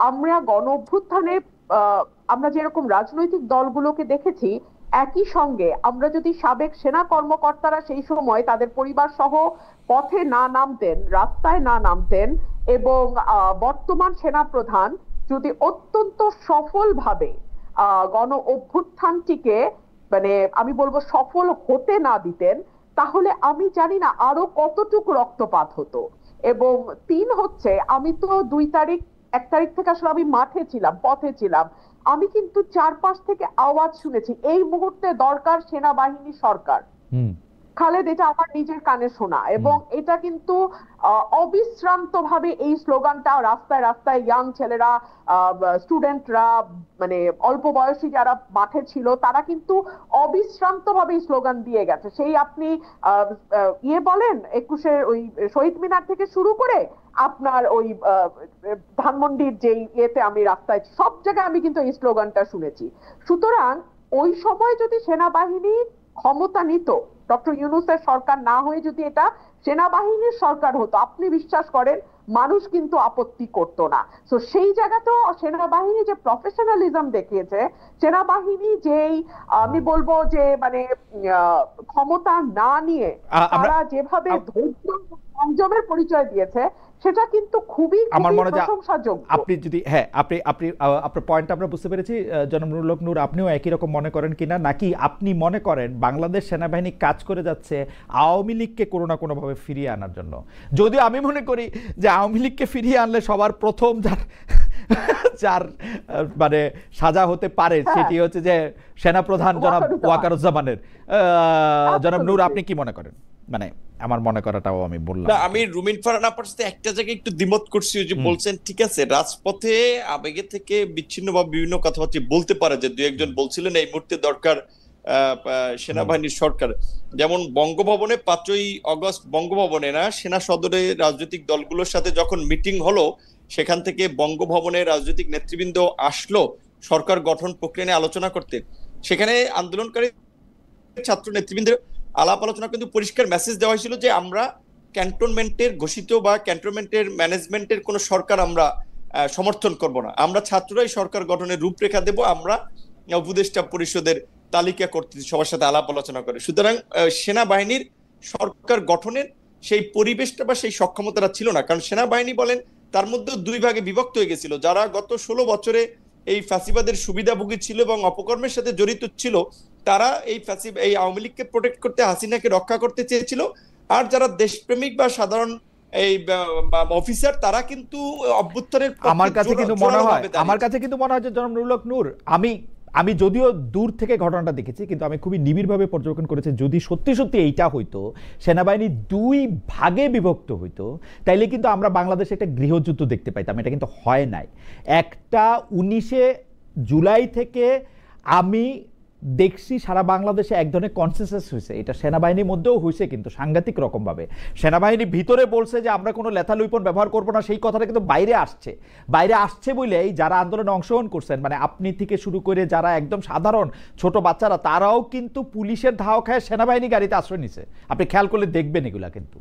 আমরা গণ অভ্যুত্থানে আমরা যেরকম রাজনৈতিক দলগুলোকে দেখেছি, একই সঙ্গে আমরা যদি সাবেক সেনা কর্মকর্তারা সেই সময় তাদের পরিবার সহ পথে না নামতেন, রাস্তায় না নামতেন, এবং বর্তমান সেনা প্রধান যদি অত্যন্ত সফলভাবে গণ অভ্যুত্থানটিকে, মানে আমি বলবো সফল হতে না দিতেন, তাহলে আমি জানি না আরো কতটুকু রক্তপাত হতো। এবং 3 হচ্ছে, আমি তো 1 তারিখ থেকে আসলে আমি মাঠে ছিলাম, পথে ছিলাম। আমি কিন্তু চারপাশ থেকে আওয়াজ শুনেছি, এই মুহূর্তে দরকার সেনাবাহিনী সরকার। খালেদ, এটা আমার নিজের কানে শোনা, এবং এটা কিন্তু অবিশ্রান্ত ভাবে এই স্লোগানটা রাস্তায় রাস্তায় ইয়াং ছেলেরা, স্টুডেন্টরা, মানে অল্প বয়সী যারা মাঠে ছিল তারা কিন্তু অবিশ্রান্ত ভাবে এই স্লোগান দিয়ে গেছে। সেই আপনি বলেন 21-এর ওই শহীদ মিনার থেকে শুরু করে আপনার ওই ধানমন্ডির যেই ইয়েতে আমি রাস্তায়, সব জায়গায় আমি কিন্তু এই স্লোগানটা শুনেছি। সুতরাং ওই সময় যদি সেনাবাহিনী ক্ষমতা নিত, ডক্টর ইউনূসের সরকার না হয়ে যদি এটা সেনাবাহিনীর সরকার হতো, আপনি বিশ্বাস করেন মানুষ কিন্তু আপত্তি করতো না। তো সেই জায়গাতেও সেনাবাহিনী যে প্রফেশনালিজম দেখিয়েছে, সেনাবাহিনী যেই আমি বলবো যে মানে ক্ষমতা না নিয়ে তারা যেভাবে ধৈর্য সংযমের পরিচয় দিয়েছে, সেটা কিন্তু খুবই প্রশংসাযোগ্য। আপনি যদি আপনি আপনার পয়েন্ট আমরা বুঝতে পেরেছি জনাব নুরুল হক নূর, আপনিও একই রকম মনে করেন কিনা, নাকি আপনি মনে করেন বাংলাদেশ সেনাবাহিনী কাজ করে যাচ্ছে আওয়ামী লীগকে কোনো না কোনোভাবে ফিরিয়ে আনার জন্য? যদিও আমি মনে করি যে আওয়ামী লীগকে ফিরিয়ে আনলে সবার প্রথম যার মানে সাজা হতে পারে সেটি হচ্ছে যে সেনাপ্রধান জনাব ওয়াকারুজ্জামানের। জনাব নূর, আপনি কি মনে করেন? মানে আমার মনে করাটাও আমি বললাম না, আমি রুমিন ফারহান আপার সাথে একটা জায়গায় একটু দ্বিমত করছি, যে বলছেন ঠিক আছে রাজপথে আবেগে থেকে বিচ্ছিন্ন বা বিভিন্ন কথাবার্তা বলতে পারে, যে দুই একজন বলছিলেন এই মুহূর্তে দরকার সেনাবাহিনীর সরকার। যেমন বঙ্গভবনে 5ই আগস্ট বঙ্গভবনে না, সেনা সদরে রাজনৈতিক দলগুলোর সাথে যখন মিটিং হলো, সেখান থেকে বঙ্গভবনে রাজনৈতিক নেতৃবৃন্দ আসলো সরকার গঠন প্রক্রিয়া নিয়ে আলোচনা করতে। সেখানে আন্দোলনকারী ছাত্র নেতৃবৃন্দের আলাপ আলোচনা কিন্তু পরিষ্কার মেসেজ দেওয়া হয়েছিল যে আমরা ক্যান্টনমেন্টের ঘোষিত বা ক্যান্টনমেন্টের ম্যানেজমেন্টের কোন সরকার আমরা সমর্থন করব না, আমরা ছাত্ররাই সরকার গঠনের রূপরেখা দেব, আমরা উপদেষ্টা পরিষদের তালিকা করতে সবার সাথে আলাপ আলোচনা করে। সুতরাং সেনাবাহিনীর সরকার গঠনের সেই পরিবেশটা বা সেই সক্ষমতাটা ছিল না, কারণ সেনাবাহিনী বলেন তার মধ্যে 2 ভাগে বিভক্ত হয়ে গেছিল। যারা গত 16 বছরে এই ফ্যাসিবাদের সুবিধাভোগী ছিল এবং অপকর্মের সাথে জড়িত ছিল, তারা এই আওয়ামী লীগকে প্রোটেক্ট করতে, হাসিনাকে রক্ষা করতে চেয়েছিল। আর যারা দেশপ্রেমিক বা সাধারণ এই অফিসার, তারা কিন্তু অভ্যুত্থানের আমার কাছে কিন্তু মনে হয় যে জনাব নুরুল হক নূর, আমি যদিও দূর থেকে ঘটনাটা দেখেছি, কিন্তু আমি খুবই নিবিড়ভাবে পর্যবেক্ষণ করেছি। যদি সত্যি সত্যি এইটা হইতো, সেনাবাহিনী 2 ভাগে বিভক্ত হইতো, তাইলে কিন্তু আমরা বাংলাদেশে একটা গৃহযুদ্ধ দেখতে পাইতাম। এটা কিন্তু হয় নাই। একটা 19শে জুলাই থেকে আমি দেখছি সারা বাংলাদেশে এক ধরনের কনসেনসাস হয়েছে, এটা সেনাবাহিনীর মধ্যেও হয়েছে, কিন্তু সাংঘাতিক রকম ভাবে। সেনাবাহিনী ভিতরে বলছে যে আমরা কোনো লেথাল উইপন ব্যবহার করবো না, সেই কথাটা কিন্তু বাইরে আসছে বলেই যারা আন্দোলনে অংশগ্রহণ করছেন, মানে আপনি থেকে শুরু করে যারা একদম সাধারণ ছোট বাচ্চারা, তারাও কিন্তু পুলিশের ধাওয়া খায় সেনাবাহিনী গাড়িতে আশ্রয় নিছে। আপনি খেয়াল করলে দেখবেন এগুলা। কিন্তু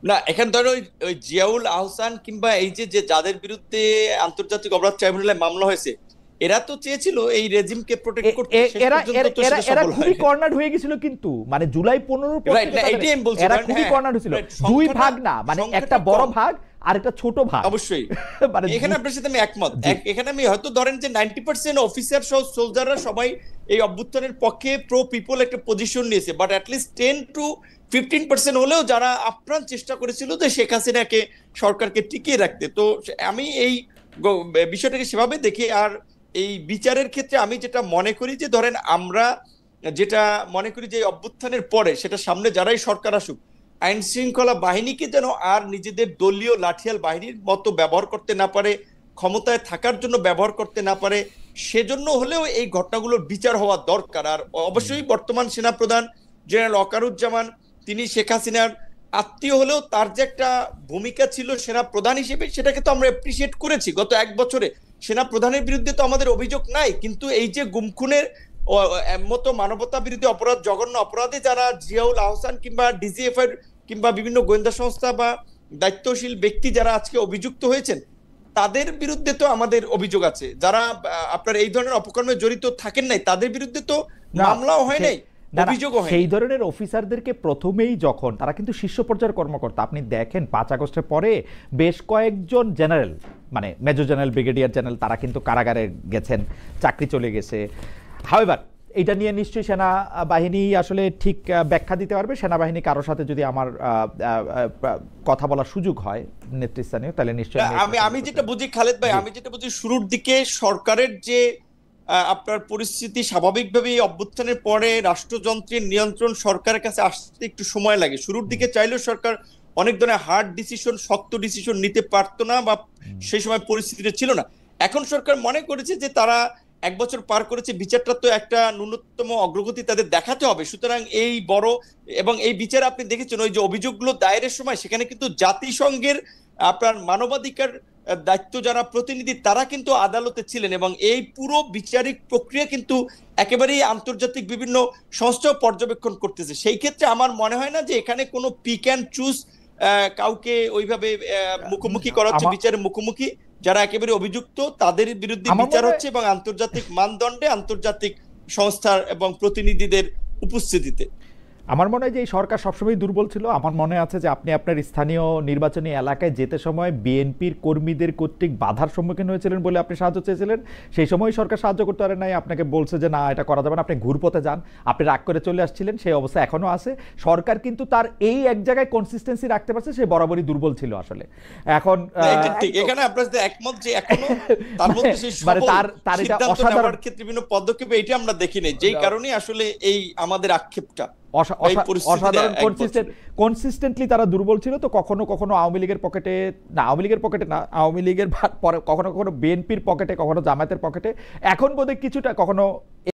না, এখানে ধরো ওই জিয়াউল আহসান কিংবা এই যে যাদের বিরুদ্ধে আন্তর্জাতিক অপরাধ ট্রাইব্যুনালে মামলা হয়েছে, এরা তো চেয়েছিল এই রেজিমকে প্রোটেক্ট করতে। এরা খুবই কর্নার হয়ে গেছিল, কিন্তু মানে জুলাই 15 পর এরা খুবই কর্নার হয়েছিল। 2 ভাগ না, মানে একটা বড় ভাগ আর একটা ছোট ভাগ। অবশ্যই এখানে আপনার সাথে আমি একমত। এখানে আমি হয়তো ধরেন যে 90% অফিসার সহ সোলজাররা সবাই এই অভ্যুত্থানের পক্ষে প্রো পিপল একটা পজিশন নিয়েছে, বাট অ্যাটলিস্ট 10 to 15% হলেও যারা আপ্রাণ চেষ্টা করেছিল যে শেখ হাসিনাকে, সরকারকে টিকিয়ে রাখতে। তো আমি এই বিষয়টাকে সেভাবে দেখি। আর এই বিচারের ক্ষেত্রে আমি যেটা মনে করি যে ধরেন আমরা যেটা মনে করি যে অভ্যুত্থানের পরে সেটা সামনে যারাই সরকার আসুক, আইন শৃঙ্খলা বাহিনীকে যেন আর নিজেদের দলীয় লাঠিয়াল বাহিনীর মতো ব্যবহার করতে না পারে, ক্ষমতায় থাকার জন্য ব্যবহার করতে না পারে, সেজন্য হলেও এই ঘটনাগুলোর বিচার হওয়া দরকার। আর অবশ্যই বর্তমান সেনাপ্রধান জেনারেল ওয়াকারুজ্জামান, তিনি শেখ হাসিনার আত্মীয় হলেও তার যে একটা ভূমিকা ছিল সেনাপ্রধান হিসেবে, সেটাকে তো আমরা অ্যাপ্রিসিয়েট করেছি। গত 1 বছরে সেনাপ্রধানের বিরুদ্ধে তো আমাদের অভিযোগ নাই, কিন্তু এই যে গুমখুনের মতো মানবতা বিরোধী অপরাধ, জঘন্য অপরাধে যারা জিয়াউল আহসান কিংবা ডিজিএফআই কিংবা বিভিন্ন গোয়েন্দা সংস্থা বা দায়িত্বশীল ব্যক্তি যারা আজকে অভিযুক্ত হয়েছেন, তাদের বিরুদ্ধে তো আমাদের অভিযোগ আছে। যারা আপনার এই ধরনের অপকর্মে জড়িত থাকেন নাই, তাদের বিরুদ্ধে তো মামলাও হয় নাই, সেই ধরনের অফিসারদেরকে প্রথমেই যখন তারা কিন্তু শীর্ষ পর্যায়ের কর্মকর্তা, আপনি দেখেন 5 আগস্টের পরে বেশ কয়েকজন জেনারেল, মানে মেজর জেনারেল, ব্রিগেডিয়ার জেনারেল, তারা কিন্তু কারাগারে গেছেন, চাকরি চলে গেছে। হাউএভার এটা নিয়ে নিশ্চয়ই সেনাবাহিনী আসলে ঠিক ব্যাখ্যা দিতে পারবে। সেনাবাহিনী কারোর সাথে যদি আমার কথা বলার সুযোগ হয় নেতৃস্থানীয়, তাহলে নিশ্চয়ই আমি যেটা বুঝি খালেদ ভাই, আমি যেটা বুঝি শুরুর দিকে সরকারের যে আপনার পরিস্থিতি স্বাভাবিকভাবে অভ্যুত্থানের পরে রাষ্ট্রযন্ত্রের নিয়ন্ত্রণ সরকারের কাছে আসতে একটু সময় লাগে। শুরুর দিকে চাইলেও সরকার অনেক ধরনের হার্ড ডিসিশন, শক্ত ডিসিশন নিতে পারতো না, বা সেই সময় পরিস্থিতিটা ছিল না। এখন সরকার মনে করেছে যে তারা 1 বছর পার করেছে, বিচারটা তো একটা ন্যূনতম অগ্রগতি তাদের দেখাতে হবে। সুতরাং এই বড় এবং এই বিচার আপনি দেখেছেন ওই যে অভিযোগগুলো দায়েরের সময় সেখানে কিন্তু জাতিসংঘের আপনার মানবাধিকার দায়িত্ব যারা প্রতিনিধি তারা কিন্তু আদালতে ছিলেন, এবং এই পুরো বিচারিক প্রক্রিয়া কিন্তু একেবারেই আন্তর্জাতিক বিভিন্ন সংস্থা পর্যবেক্ষণ করতেছে। সেই ক্ষেত্রে আমার মনে হয় না যে এখানে কোনো পিক অ্যান্ড চুজ কাউকে ওইভাবে মুখোমুখি করা হচ্ছে, বিচারের মুখোমুখি যারা একেবারে অভিযুক্ত তাদের বিরুদ্ধে বিচার হচ্ছে, এবং আন্তর্জাতিক মানদণ্ডে আন্তর্জাতিক সংস্থার এবং প্রতিনিধিদের উপস্থিতিতে। আমার মনে হয় যে এই সরকার সবসময় দুর্বল ছিল। আমার মনে আছে যে আপনি আপনার স্থানীয় নির্বাচনী এলাকায় যেতে সময় বিএনপির কর্মীদের কর্তৃক বাধার সম্মুখীন হয়েছিলেন বলে আপনি সাহায্য চেয়েছিলেন। সেই সময় সরকার সাহায্য করতে পারে নাই, আপনাকে বলছে যে না এটা করা যাবে না, আপনি ঘুরপথে যান, আপনি রাগ করে চলে আসছিলেন। সেই অবস্থা এখনো আছে। সরকার কিন্তু তার এই এক জায়গায় কনসিস্টেন্সি রাখতে পারছে, সে বরাবরই দুর্বল ছিল আসলে। এখন ঠিক এখানে আপনার সাথে একমত যে এখনো তার মধ্যে সেই তার এটা অসাধারণ ক্ষেত্রে বিভিন্ন পদক্ষেপে এটা আমরা দেখিনি, যেই কারণে আসলে এই আমাদের আক্ষেপটা অসাধারণ কনসিস্টেন্টলি তারা দুর্বল ছিল। তো কখনো কখনো আওয়ামী লীগের পকেটে না, আওয়ামী লীগের পরে কখনো কখনো বিএনপির পকেটে, কখনো জামায়াতের পকেটে, এখন বোধহয় কিছুটা কখনো